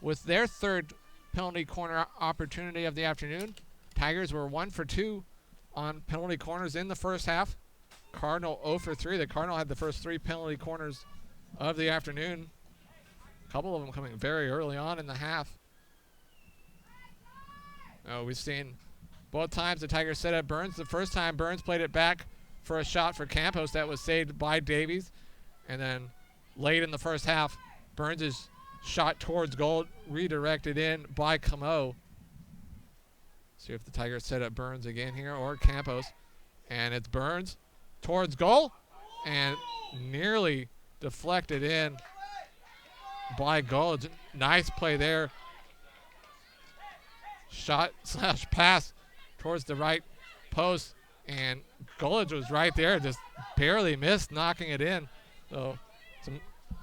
with their third penalty corner opportunity of the afternoon, Tigers were 1 for 2 on penalty corners in the first half. Cardinal 0 for 3. The Cardinal had the first 3 penalty corners of the afternoon. A couple of them coming very early on in the half. We've seen both times the Tigers set up Burns. The first time Burns played it back for a shot for Campos that was saved by Davies. And then late in the first half, Burns' shot towards goal redirected in by Camo. See if the Tigers set up Burns again here or Campos. And it's Burns towards goal and nearly deflected in by Gullidge. Nice play there. Shot / pass towards the right post, and Gullidge was right there, just barely missed knocking it in. So some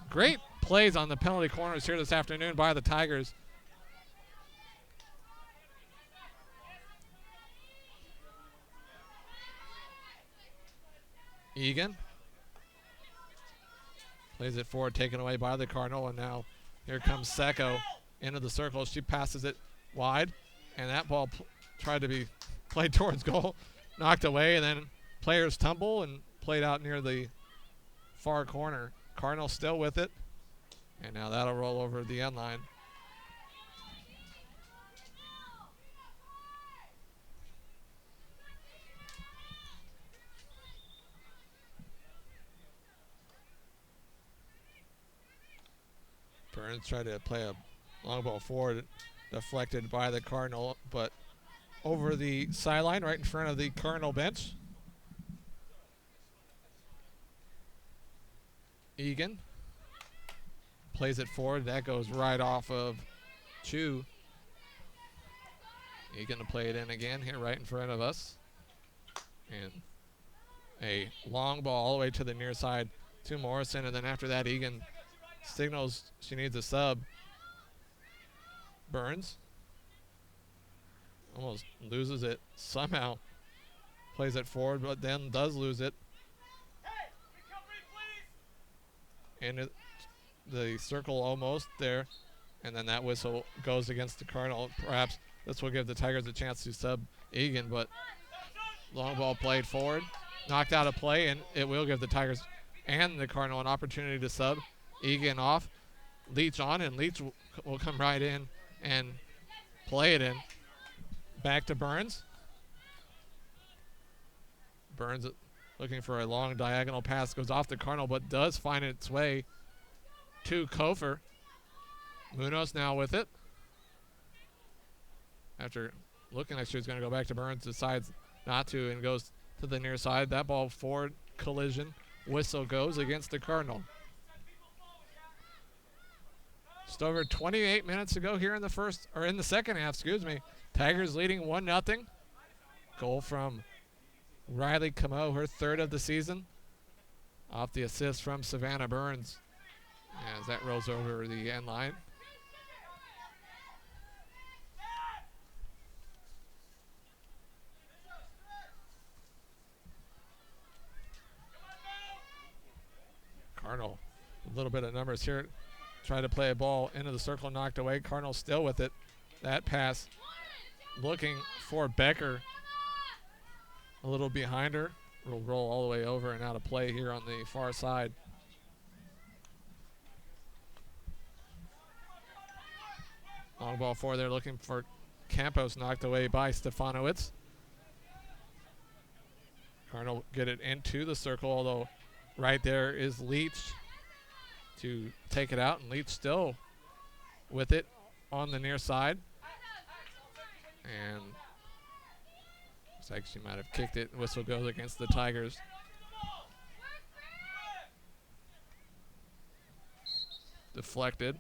great plays on the penalty corners here this afternoon by the Tigers. Egan plays it forward, taken away by the Cardinal, and now here comes Secco into the circle. She passes it wide, and that ball tried to be played towards goal, knocked away, and then players tumble and played out near the far corner. Cardinal still with it, and now that'll roll over the end line. Burns tried to play a long ball forward, deflected by the Cardinal, but over the sideline right in front of the Cardinal bench. Egan plays it forward. That goes right off of Chu. Egan to play it in again here right in front of us. And a long ball all the way to the near side to Morrison, and then after that Egan signals she needs a sub. Burns almost loses it somehow. Plays it forward, but then does lose it. And the circle almost there. And then that whistle goes against the Cardinal. Perhaps this will give the Tigers a chance to sub Egan, but long ball played forward. Knocked out of play, and it will give the Tigers and the Cardinal an opportunity to sub. Egan off, Leach on, and Leach will come right in and play it in. Back to Burns. Burns looking for a long diagonal pass, goes off the Cardinal, but does find its way to Kofer. Munoz now with it. After looking like she was going to go back to Burns, decides not to and goes to the near side. That ball forward, collision. Whistle goes against the Cardinal. Just over 28 minutes to go here in the second half, Tigers leading 1-0. Goal from Riley Camo, her third of the season. Off the assist from Savannah Burns as that rolls over the end line. Cardinal, a little bit of numbers here. Try to play a ball into the circle, knocked away. Cardinal still with it. That pass looking for Becker. A little behind her. Will roll all the way over and out of play here on the far side. Long ball forward there looking for Campos, knocked away by Stefanowicz. Cardinal get it into the circle, although right there is Leach to take it out, and Leach still with it on the near side. And looks like she might have kicked it. Whistle goes against the Tigers. Deflected.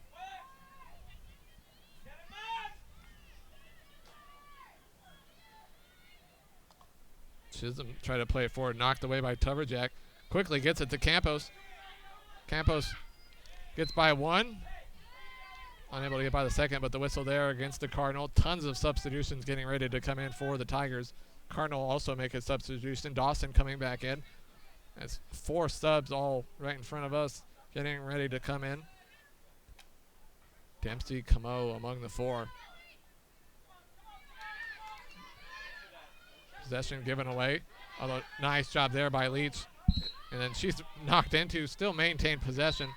Chisholm tried to play it forward, knocked away by Tuverjack. Quickly gets it to Campos. Campos gets by one. Unable to get by the second, but the whistle there against the Cardinal. Tons of substitutions getting ready to come in for the Tigers. Cardinal also make a substitution. Dawson coming back in. That's 4 subs all right in front of us getting ready to come in. Dempsey, Camo among the 4. Possession given away. Although nice job there by Leach. And then she's knocked into, still maintained possession.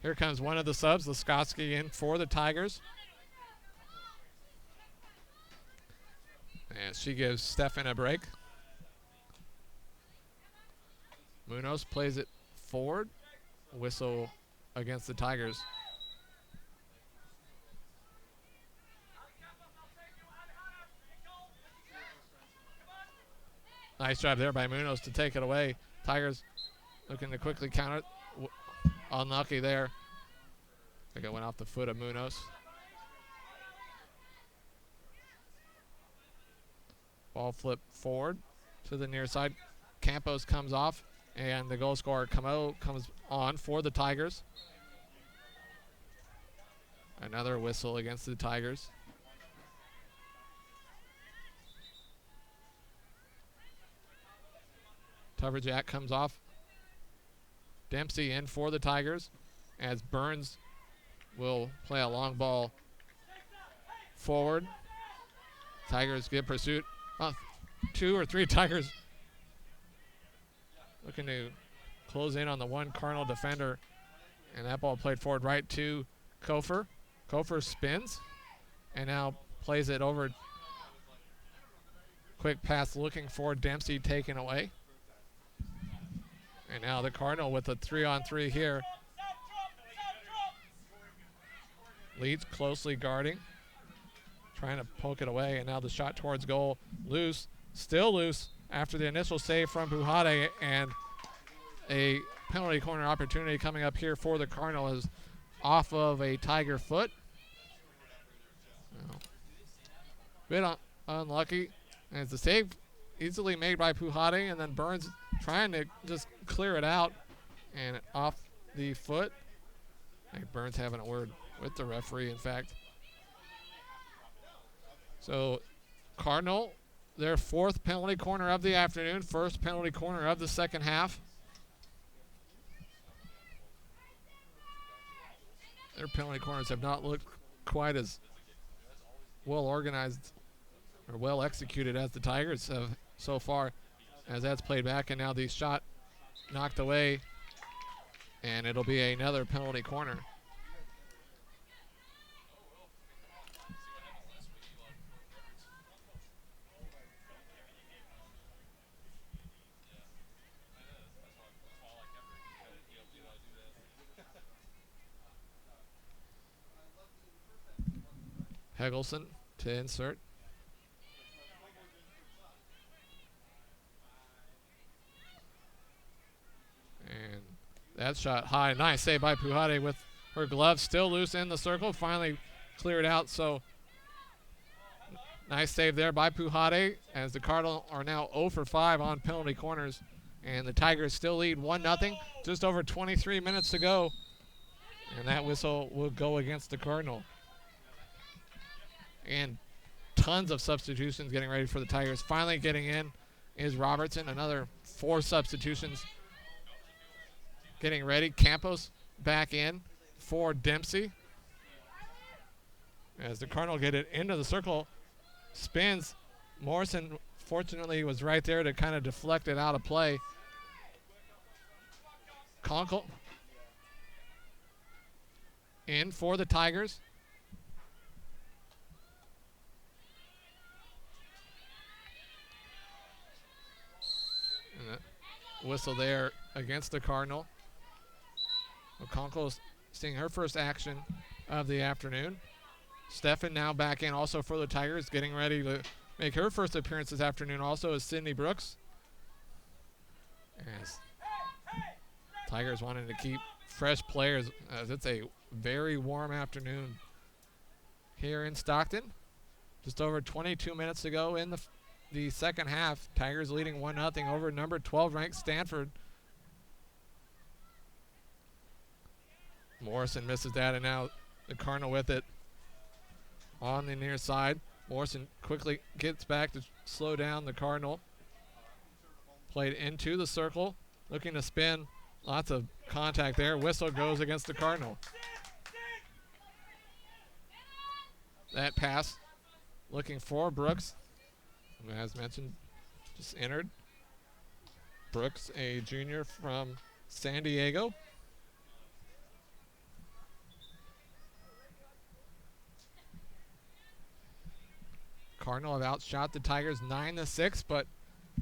Here comes one of the subs, Laskotsky in for the Tigers. And she gives Stefan a break. Munoz plays it forward. Whistle against the Tigers. Nice job there by Munoz to take it away. Tigers looking to quickly counter. Unlucky there. I think it went off the foot of Munoz. Ball flip forward to the near side. Campos comes off, and the goal scorer Camo comes on for the Tigers. Another whistle against the Tigers. Tuverjack comes off. Dempsey in for the Tigers as Burns will play a long ball forward. Tigers get pursuit. 2 or 3 Tigers looking to close in on the one Cardinal defender. And that ball played forward right to Kofer. Kofer spins and now plays it over. Quick pass looking for Dempsey, taken away. And now the Cardinal with a 3-on-3 here. Leeds closely guarding, trying to poke it away, and now the shot towards goal. Loose, still loose after the initial save from Buhade, and a penalty corner opportunity coming up here for the Cardinal is off of a Tiger foot. Bit unlucky, and it's a save easily made by Puhade, and then Burns trying to just clear it out, and off the foot. I think Burns having a word with the referee, in fact. So Cardinal, their 4th penalty corner of the afternoon, 1st penalty corner of the second half. Their penalty corners have not looked quite as well organized or well executed as the Tigers have so far, as that's played back, and now the shot knocked away, and it'll be another penalty corner. Hegelson to insert. And that shot high. Nice save by Puhade with her glove still loose in the circle. Finally cleared out. So nice save there by Puhade, as the Cardinal are now 0 for 5 on penalty corners. And the Tigers still lead 1-0. Just over 23 minutes to go. And that whistle will go against the Cardinal. And tons of substitutions getting ready for the Tigers. Finally getting in is Robertson. Another 4 substitutions getting ready. Campos back in for Dempsey. As the Cardinal get it into the circle, spins. Morrison fortunately was right there to kind of deflect it out of play. Conkle in for the Tigers. And that whistle there against the Cardinal. Conkle seeing her first action of the afternoon. Stefan now back in also for the Tigers, getting ready to make her first appearance this afternoon also is Sydney Brooks. As Tigers wanting to keep fresh players, as it's a very warm afternoon here in Stockton. Just over 22 minutes to go in the second half. Tigers leading 1-0 over number 12 ranked Stanford. Morrison misses that, and now the Cardinal with it on the near side. Morrison quickly gets back to slow down the Cardinal. Played into the circle, looking to spin. Lots of contact there. Whistle goes against the Cardinal. That pass looking for Brooks. As mentioned, just entered. Brooks, a junior from San Diego. Cardinal have outshot the Tigers 9-6, but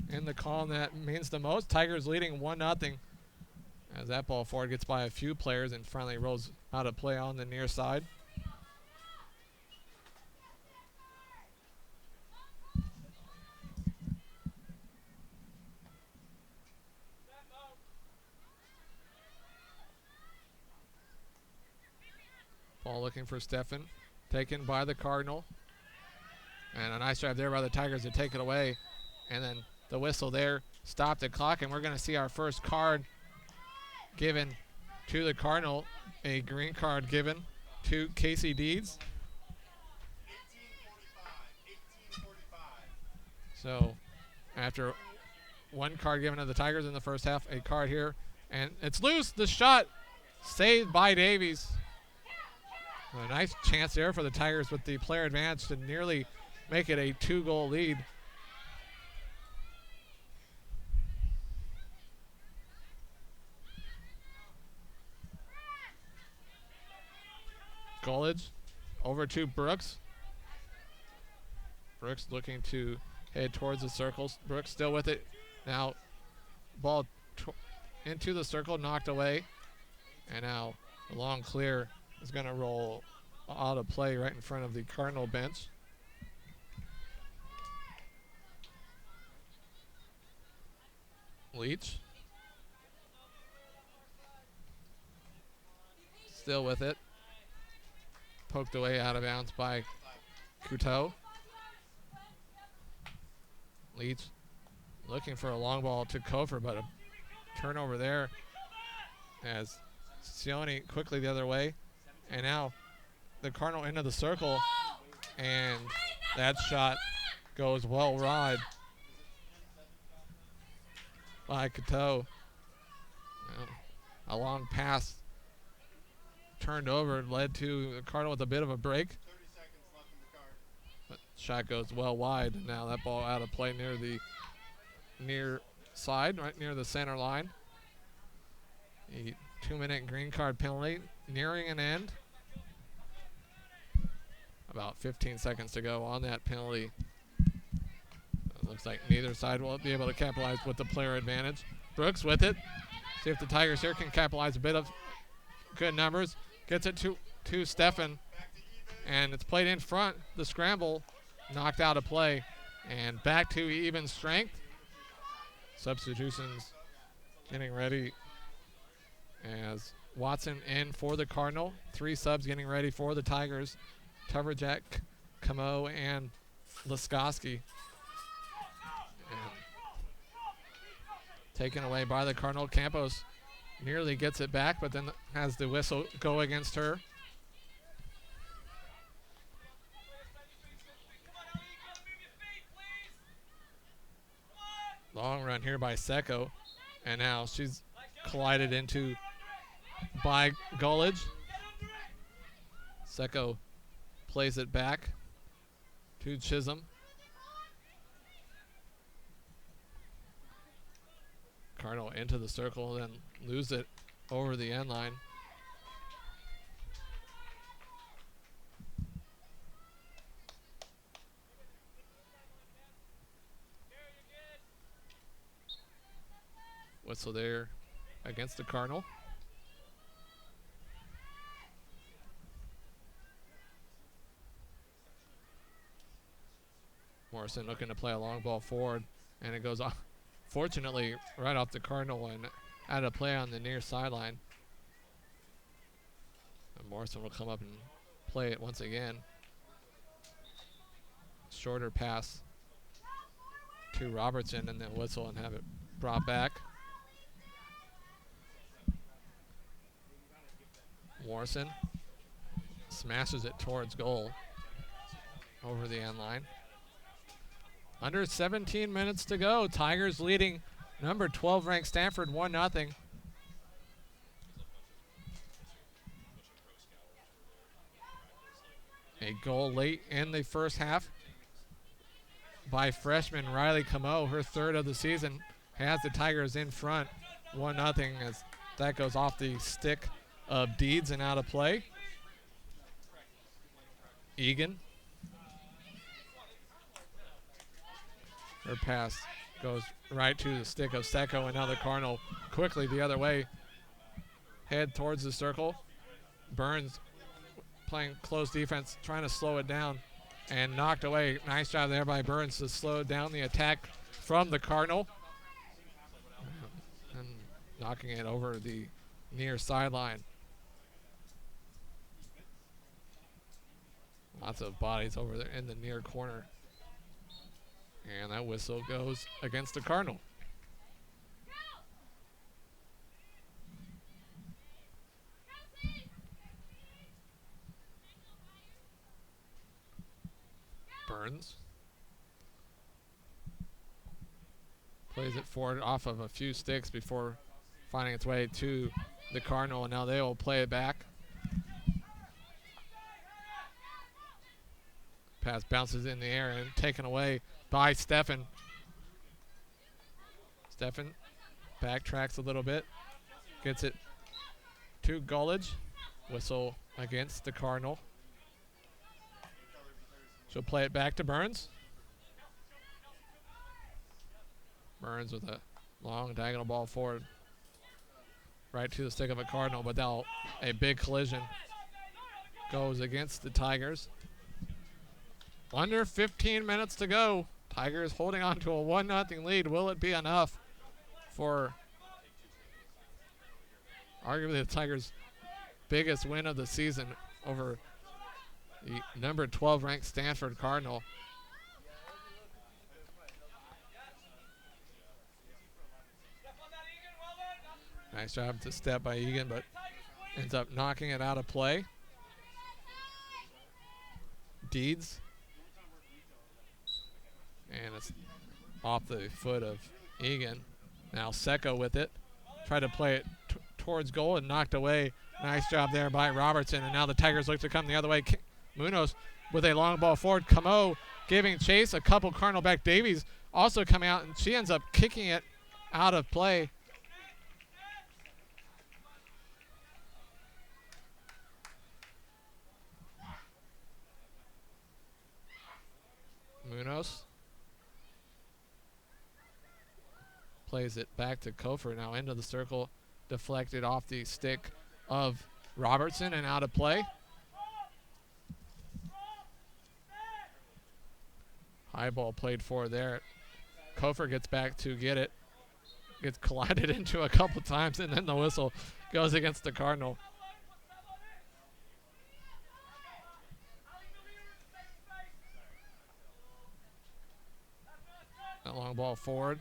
in the column that means the most, Tigers leading 1-0 as that ball forward gets by a few players and finally rolls out of play on the near side. Ball looking for Steffen, taken by the Cardinal. And a nice drive there by the Tigers to take it away. And then the whistle there stopped the clock, and we're going to see our first card given to the Cardinal, a green card given to Casey Deeds. 18:45. So after one card given to the Tigers in the first half, a card here. And it's loose. The shot saved by Davies. A nice chance there for the Tigers with the player advantage to nearly make it a 2-goal lead. Golage over to Brooks. Brooks looking to head towards the circles. Brooks still with it. Now ball into the circle, knocked away. And now a long clear is going to roll out of play right in front of the Cardinal bench. Leach. Still with it. Poked away out of bounds by Couteau. Leach looking for a long ball to Kofer, but a turnover there as Sione quickly the other way. And now the Cardinal into the circle, and that shot goes well wide by Couteau. A long pass turned over, led to the Cardinal with a bit of a break. 30 seconds left in the card. But shot goes well wide, and now that ball out of play near the near side, right near the center line. A 2-minute green card penalty nearing an end. About 15 seconds to go on that penalty. It looks like neither side will be able to capitalize with the player advantage. Brooks with it. See if the Tigers here can capitalize a bit of good numbers. Gets it to Steffen, and it's played in front. The scramble knocked out of play, and back to even strength. Substitutions getting ready as Watson in for the Cardinal. 3 subs getting ready for the Tigers. Tuverjack, Camo, and Laskowski. Taken away by the Cardinal. Campos nearly gets it back, but then has the whistle go against her. Long run here by Secco, and now she's collided into by Golage. Secco plays it back to Chisholm. Cardinal into the circle, then lose it over the end line. Whistle there against the Cardinal. Morrison looking to play a long ball forward, and it goes off. Fortunately, right off the Cardinal and out of play on the near sideline. And Morrison will come up and play it once again. Shorter pass to Robertson, and then whistle and have it brought back. Morrison smashes it towards goal over the end line. Under 17 minutes to go. Tigers leading number 12 ranked Stanford 1-0. A goal late in the first half by freshman Riley Camo, her third of the season, has the Tigers in front 1-0 as that goes off the stick of Deeds and out of play. Egan. Her pass goes right to the stick of Secco, and now the Cardinal quickly the other way. Head towards the circle. Burns playing close defense, trying to slow it down, and knocked away. Nice job there by Burns to slow down the attack from the Cardinal. And knocking it over the near sideline. Lots of bodies over there in the near corner. And that whistle goes against the Cardinal. Burns plays it forward off of a few sticks before finding its way to the Cardinal, and now they will play it back. Pass bounces in the air and taken away by Steffen. Steffen backtracks a little bit, gets it to Gullidge. Whistle against the Cardinal. She'll play it back to Burns. Burns with a long diagonal ball forward. Right to the stick of a Cardinal, but now a big collision goes against the Tigers. Under 15 minutes to go. Tigers holding on to a 1-0 lead. Will it be enough for arguably the Tigers' biggest win of the season over the number 12 ranked Stanford Cardinal? Nice job to step by Egan, but ends up knocking it out of play. Deeds. And it's off the foot of Egan. Now Secco with it. Tried to play it towards goal and knocked away. Nice job there by Robertson. And now the Tigers look to come the other way. Munoz with a long ball forward. Camo giving chase. A couple Cardinal back. Davies also coming out, and she ends up kicking it out of play. Munoz plays it back to Kofer, now into the circle, deflected off the stick of Robertson and out of play. High ball played for there. Kofer gets back to get it. Gets collided into a couple times, and then the whistle goes against the Cardinal. That long ball forward.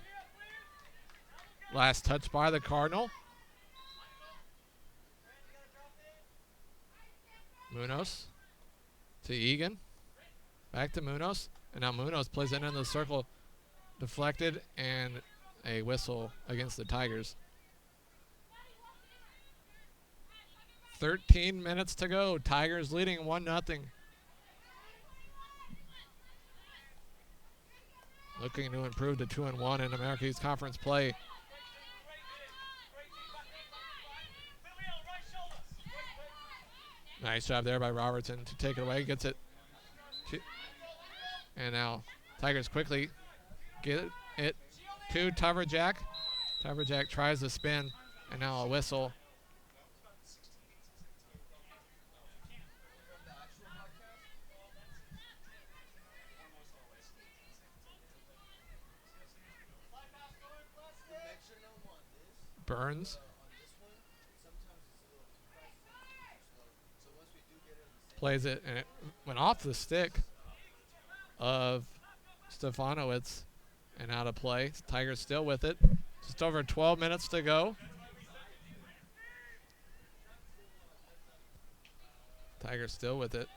Last touch by the Cardinal. Munoz to Egan. Back to Munoz. And now Munoz plays it into the circle. Deflected and a whistle against the Tigers. 13 minutes to go. Tigers leading 1-0. Looking to improve to 2-1 in America East Conference play. Nice job there by Robertson to take it away. Gets it. And now Tigers quickly get it to Tuverjack. Tuverjack tries to spin, and now a whistle. Burns plays it, and it went off the stick of Stefanowicz and out of play. Tigers still with it. Just over 12 minutes to go. Tigers still with it.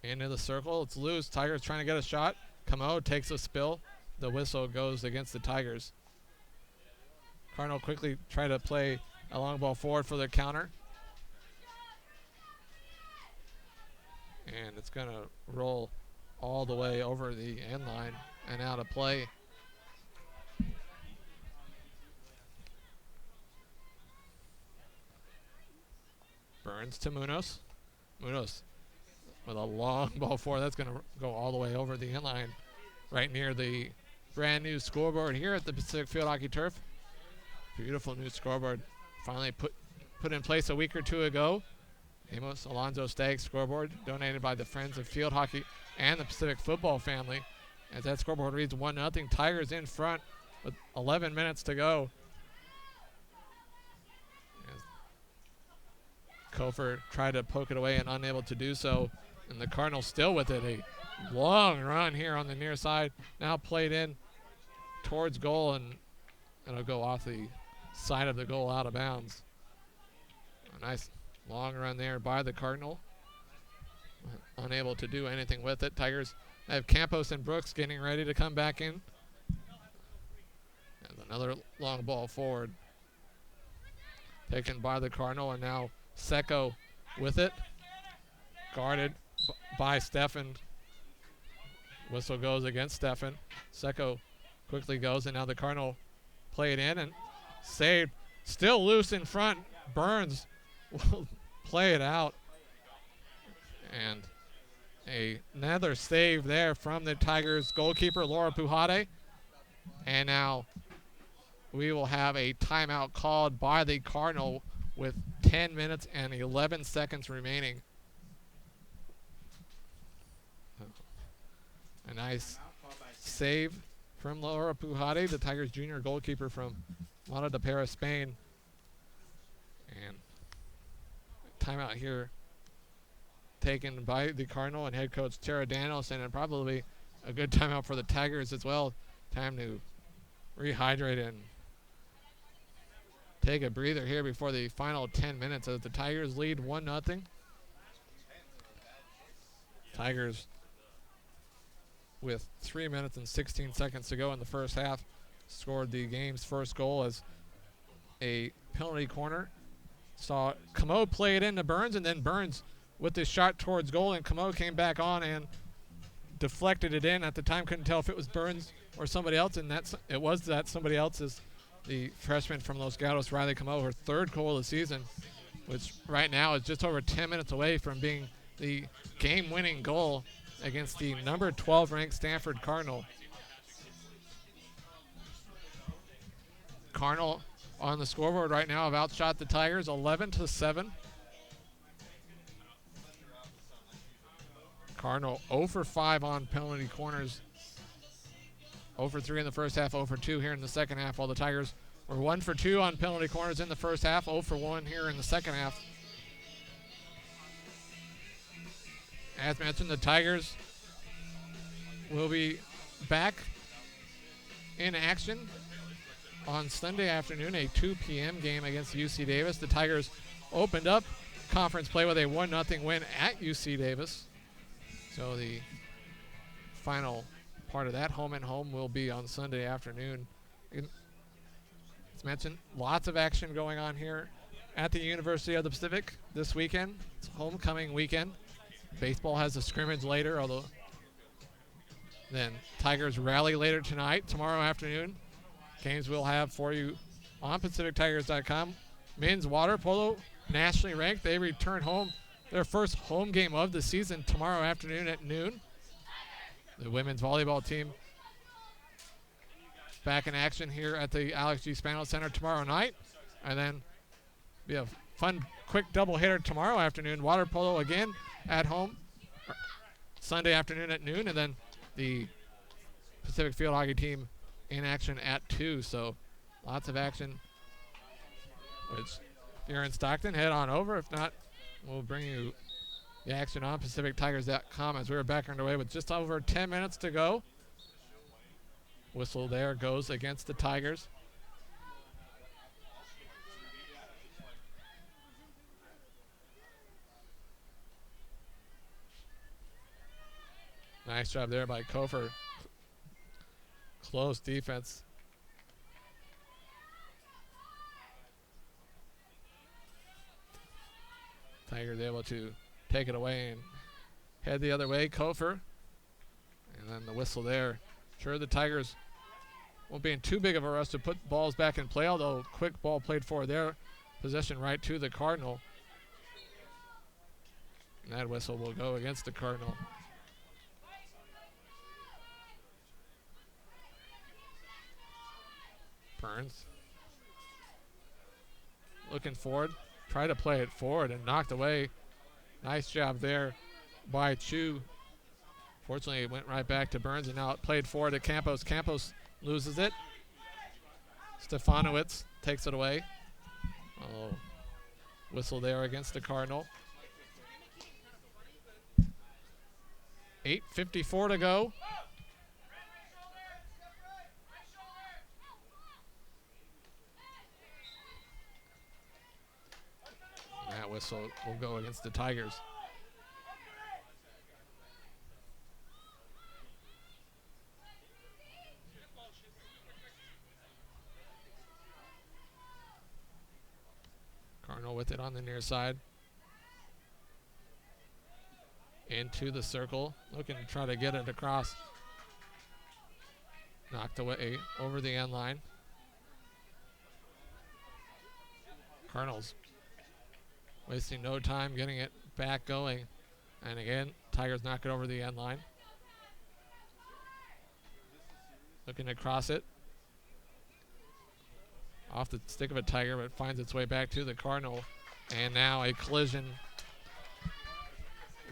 Into the circle. It's loose. Tigers trying to get a shot. Camo takes a spill. The whistle goes against the Tigers. Cardinal quickly try to play a long ball forward for the counter. And it's going to roll all the way over the end line and out of play. Burns to Munoz. Munoz with a long ball forward. That's going to go all the way over the end line, right near the brand new scoreboard here at the Pacific Field Hockey Turf. Beautiful new scoreboard, finally put in place a week or two ago. Amos Alonzo Stagg scoreboard, donated by the Friends of Field Hockey and the Pacific Football family. As that scoreboard reads 1-0, Tigers in front with 11 minutes to go. Kofer tried to poke it away and unable to do so. And the Cardinals still with it. A long run here on the near side. Now played in towards goal, and it'll go off the side of the goal out of bounds. A nice long run there by the Cardinal. Unable to do anything with it. Tigers have Campos and Brooks getting ready to come back in. And another long ball forward. Taken by the Cardinal, and now Secco with it. Guarded by Steffen. Whistle goes against Steffen. Secco quickly goes, and now the Cardinal play it in and saved. Still loose in front. Burns will play it out. And another save there from the Tigers goalkeeper, Laura Pujade. And now we will have a timeout called by the Cardinal with 10 minutes and 11 seconds remaining. A nice save from Laura Pujade, the Tigers junior goalkeeper from Mata de Pera, Spain. And timeout here taken by the Cardinal and head coach Tara Danielson, and probably a good timeout for the Tigers as well. Time to rehydrate and take a breather here before the final 10 minutes as the Tigers lead 1-0. Tigers with 3 minutes and 16 seconds to go in the first half scored the game's first goal as a penalty corner. Saw Camo play it into Burns, and then Burns with this shot towards goal, and Camo came back on and deflected it in. At the time, couldn't tell if it was Burns or somebody else, and it was that somebody else is the freshman from Los Gatos, Riley Camo, her third goal of the season, which right now is just over 10 minutes away from being the game-winning goal against the number 12 ranked Stanford Cardinal. Cardinal on the scoreboard right now have outshot the Tigers 11-7. Cardinal 0 for 5 on penalty corners. 0 for 3 in the first half, 0 for 2 here in the second half, while the Tigers were 1 for 2 on penalty corners in the first half, 0 for 1 here in the second half. As mentioned, the Tigers will be back in action on Sunday afternoon, a 2 p.m. game against UC Davis. The Tigers opened up conference play with a 1-0 win at UC Davis. So the final part of that home and home will be on Sunday afternoon. As mentioned, lots of action going on here at the University of the Pacific this weekend. It's homecoming weekend. Baseball has a scrimmage later, although then Tigers rally later tonight, tomorrow afternoon. Games we'll have for you on PacificTigers.com. Men's water polo, nationally ranked. They return home their first home game of the season tomorrow afternoon at noon. The women's volleyball team back in action here at the Alex G. Spano Center tomorrow night. And then be a fun, quick doubleheader tomorrow afternoon. Water polo again at home Sunday afternoon at noon. And then the Pacific Field Hockey team in action at 2. So lots of action. Which, if you're in Stockton, head on over. If not, we'll bring you the action on PacificTigers.com as we're back underway with just over 10 minutes to go. Whistle there goes against the Tigers. Nice job there by Kofer. Close defense. Tigers able to take it away and head the other way. Kofer And then the whistle there. Sure, the Tigers won't be in too big of a rush to put balls back in play, although quick ball played for their possession right to the Cardinal. And that whistle will go against the Cardinal. Burns looking forward, try to play it forward and knocked away. Nice job there by Chu. Fortunately, it went right back to Burns, and now it played forward to Campos. Campos loses it. Stefanowicz takes it away. Oh, whistle there against the Cardinal. 8:54 to go. That whistle will go against the Tigers. Cardinal with it on the near side. Into the circle, looking to try to get it across. Knocked away over the end line. Cardinals wasting no time getting it back going. And again, Tigers knock it over the end line. Looking to cross it. Off the stick of a Tiger, but finds its way back to the Cardinal. And now a collision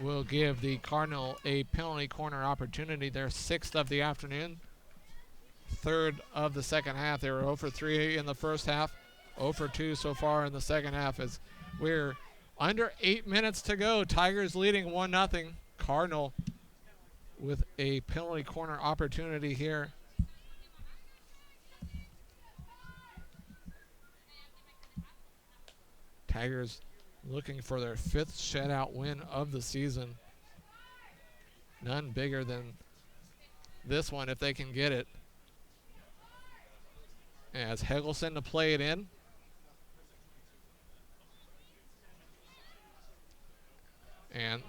will give the Cardinal a penalty corner opportunity. Their sixth of the afternoon. Third of the second half. They were 0 for 3 in the first half. 0 for 2 so far in the second half, as we're under 8 minutes to go. Tigers leading 1-0. Cardinal with a penalty corner opportunity here. Tigers looking for their 5th shutout win of the season. None bigger than this one if they can get it. As Hegelson to play it in. And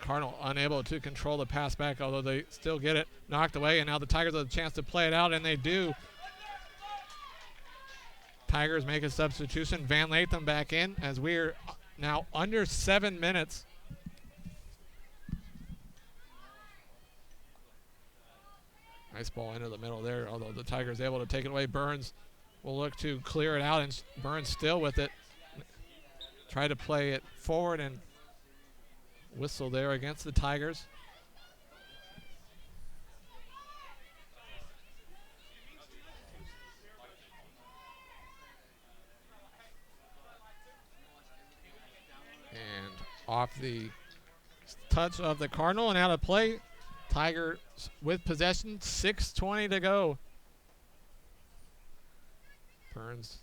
Cardinal unable to control the pass back, although they still get it knocked away. And now the Tigers have a chance to play it out, and they do. Tigers make a substitution. Van Latham back in as we're now under 7 minutes. Nice ball into the middle there, although the Tigers able to take it away. Burns will look to clear it out, and Burns still with it. Try to play it forward, and whistle there against the Tigers. And off the touch of the Cardinal, and out of play. Tigers with possession, 6:20 to go. Burns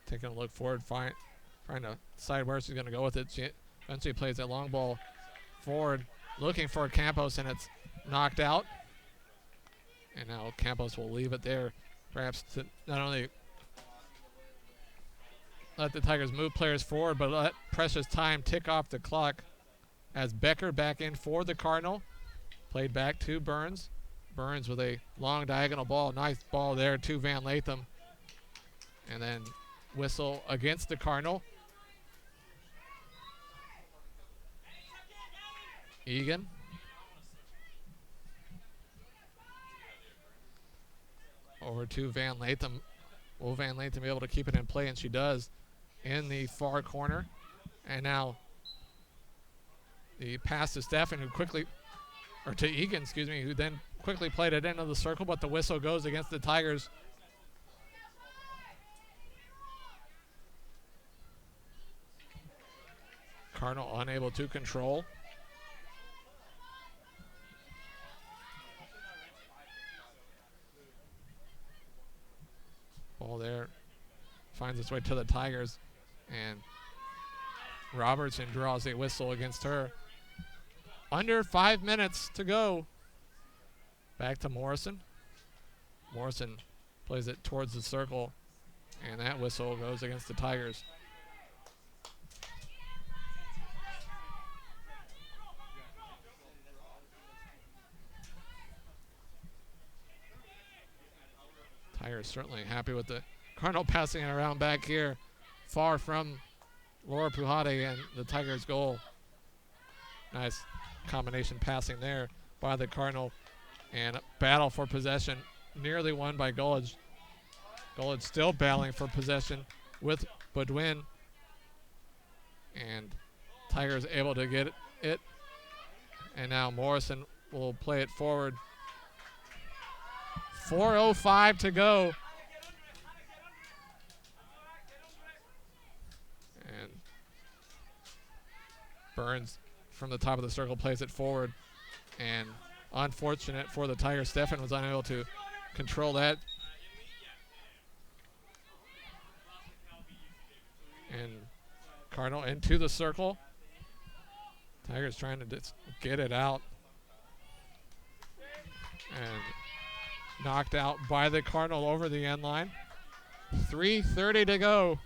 taking a look forward, trying to decide where she's going to go with it. She eventually plays that long ball forward, looking for Campos, and it's knocked out. And now Campos will leave it there, perhaps to not only let the Tigers move players forward, but let precious time tick off the clock. As Becker back in for the Cardinal. Played back to Burns. Burns with a long diagonal ball. Nice ball there to Van Latham. And then whistle against the Cardinal. Egan. Over to Van Latham. Will Van Latham be able to keep it in play? And she does in the far corner. And now the pass to Stefan, to Egan, who then quickly played it into the circle, but the whistle goes against the Tigers. Cardinal unable to control. Ball there finds its way to the Tigers, and Robertson draws a whistle against her. Under 5 minutes to go. Back to Morrison. Morrison plays it towards the circle, and that whistle goes against the Tigers. Tigers certainly happy with the Cardinal passing it around back here, far from Laura Puhade and the Tigers' goal. Nice combination passing there by the Cardinal, and a battle for possession, nearly won by Gullidge. Gullidge still battling for possession with Baudouin, and Tigers able to get it, and now Morrison will play it forward. 4:05 to go. And Burns from the top of the circle plays it forward. And unfortunate for the Tigers, Stefan was unable to control that. And Cardinal into the circle. Tigers trying to just get it out. And knocked out by the Cardinal over the end line. 3:30 to go.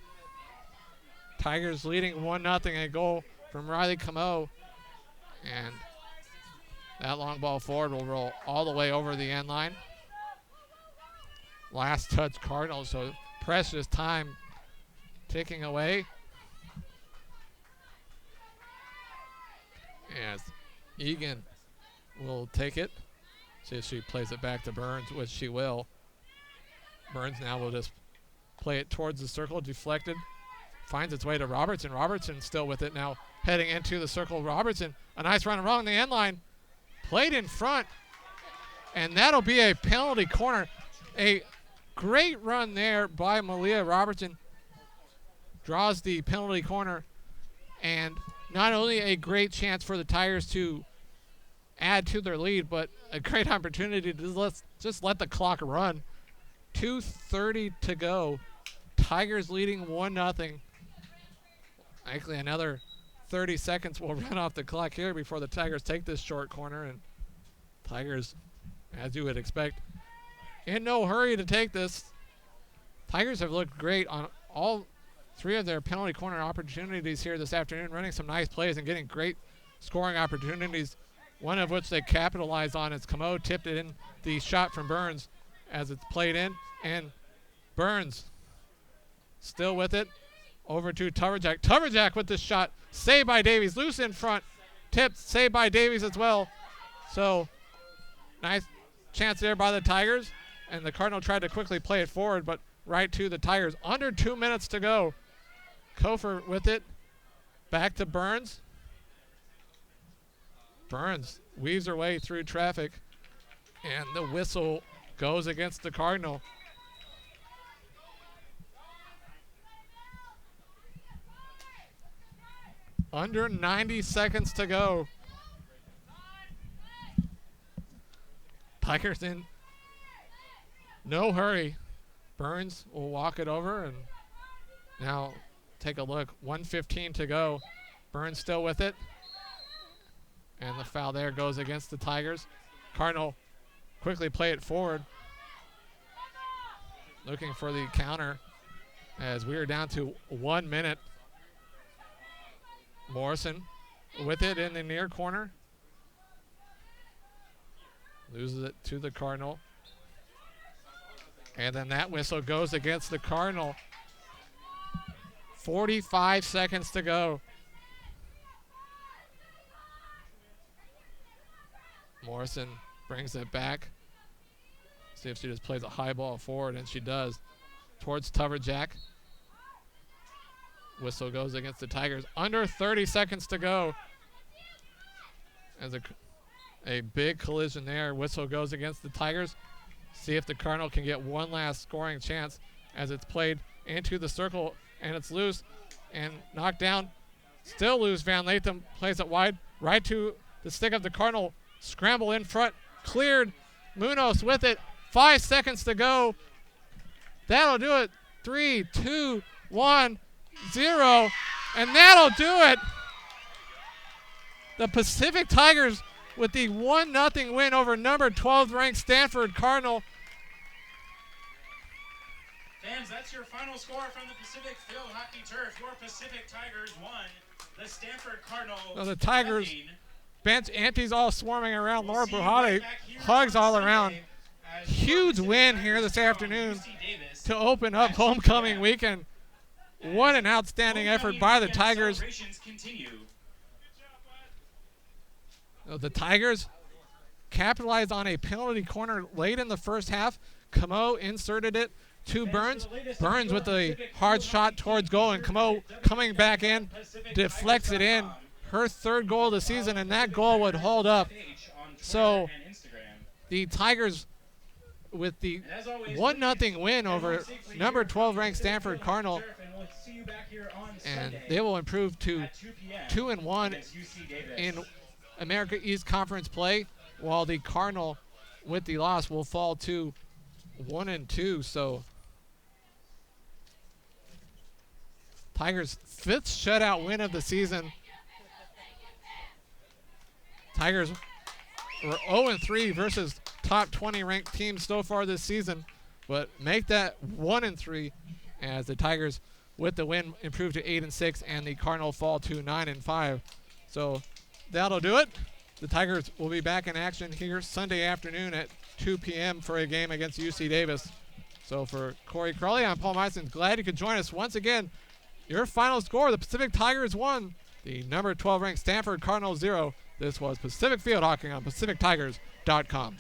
Tigers leading 1-0. A goal from Riley Camo. And that long ball forward will roll all the way over the end line. Last touch Cardinals, so precious time ticking away. As Egan will take it. See if she plays it back to Burns, which she will. Burns now will just play it towards the circle, deflected. Finds its way to Robertson. Robertson still with it now, heading into the circle. Robertson, a nice run along the end line. Played in front, and that'll be a penalty corner. A great run there by Malia Robertson. Draws the penalty corner, and not only a great chance for the Tigers to add to their lead, but a great opportunity to just let the clock run. 2:30 to go. Tigers leading 1-0. Likely another 30 seconds will run off the clock here before the Tigers take this short corner. And Tigers, as you would expect, in no hurry to take this. Tigers have looked great on all three of their penalty corner opportunities here this afternoon, running some nice plays and getting great scoring opportunities, one of which they capitalized on as Camo tipped it in the shot from Burns as it's played in. And Burns still with it. Over to Tuverjack. Tuverjack with the shot. Saved by Davies. Loose in front. Tipped. Saved by Davies as well. So, nice chance there by the Tigers. And the Cardinal tried to quickly play it forward, but right to the Tigers. Under 2 minutes to go. Kofer with it. Back to Burns. Burns weaves her way through traffic. And the whistle goes against the Cardinal. Under 90 seconds to go. Tigers in no hurry. Burns will walk it over, and now take a look. 1:15 to go. Burns still with it. And the foul there goes against the Tigers. Cardinal quickly play it forward. Looking for the counter as we are down to 1 minute. Morrison with it in the near corner. Loses it to the Cardinal. And then that whistle goes against the Cardinal. 45 seconds to go. Morrison brings it back. See if she just plays a high ball forward, and she does. Towards Tuverjack. Whistle goes against the Tigers. Under 30 seconds to go. As a big collision there. Whistle goes against the Tigers. See if the Cardinal can get one last scoring chance as it's played into the circle, and it's loose and knocked down. Still loose. Van Latham plays it wide. Right to the stick of the Cardinal. Scramble in front. Cleared. Munoz with it. 5 seconds to go. That'll do it. 3, 2, 1, 0. And that'll do it. The Pacific Tigers with the 1-0 win over number 12 ranked Stanford Cardinal. Fans, that's your final score from the Pacific Field Hockey Turf. Your Pacific Tigers won. The Stanford Cardinal. Well, the Tigers bench empties all swarming around. Laura Buhade hugs all around. Huge win here this afternoon to open up homecoming weekend. What an outstanding effort by the Tigers. Celebrations continue. The Tigers capitalized on a penalty corner late in the first half. Camo inserted it to Burns. Burns with a hard shot towards goal, and Camo coming back in, deflects it in. Her third goal of the season, and that goal would hold up. So the Tigers with the 1-0 win over number 12 ranked Stanford Cardinal, and they will improve to 2-1 in America East Conference play, while the Cardinal with the loss will fall to 1-2. So Tigers' 5th shutout win of the season. Tigers were 0-3 versus top 20 ranked teams so far this season, but make that 1-3 as the Tigers with the win improve to 8-6 and the Cardinal fall to 9-5. So that'll do it. The Tigers will be back in action here Sunday afternoon at 2 p.m. for a game against UC Davis. So for Corey Crawley, I'm Paul Meisen. Glad you could join us once again. Your final score, the Pacific Tigers 1, the number 12 ranked Stanford Cardinals 0. This was Pacific Field Hockey on PacificTigers.com.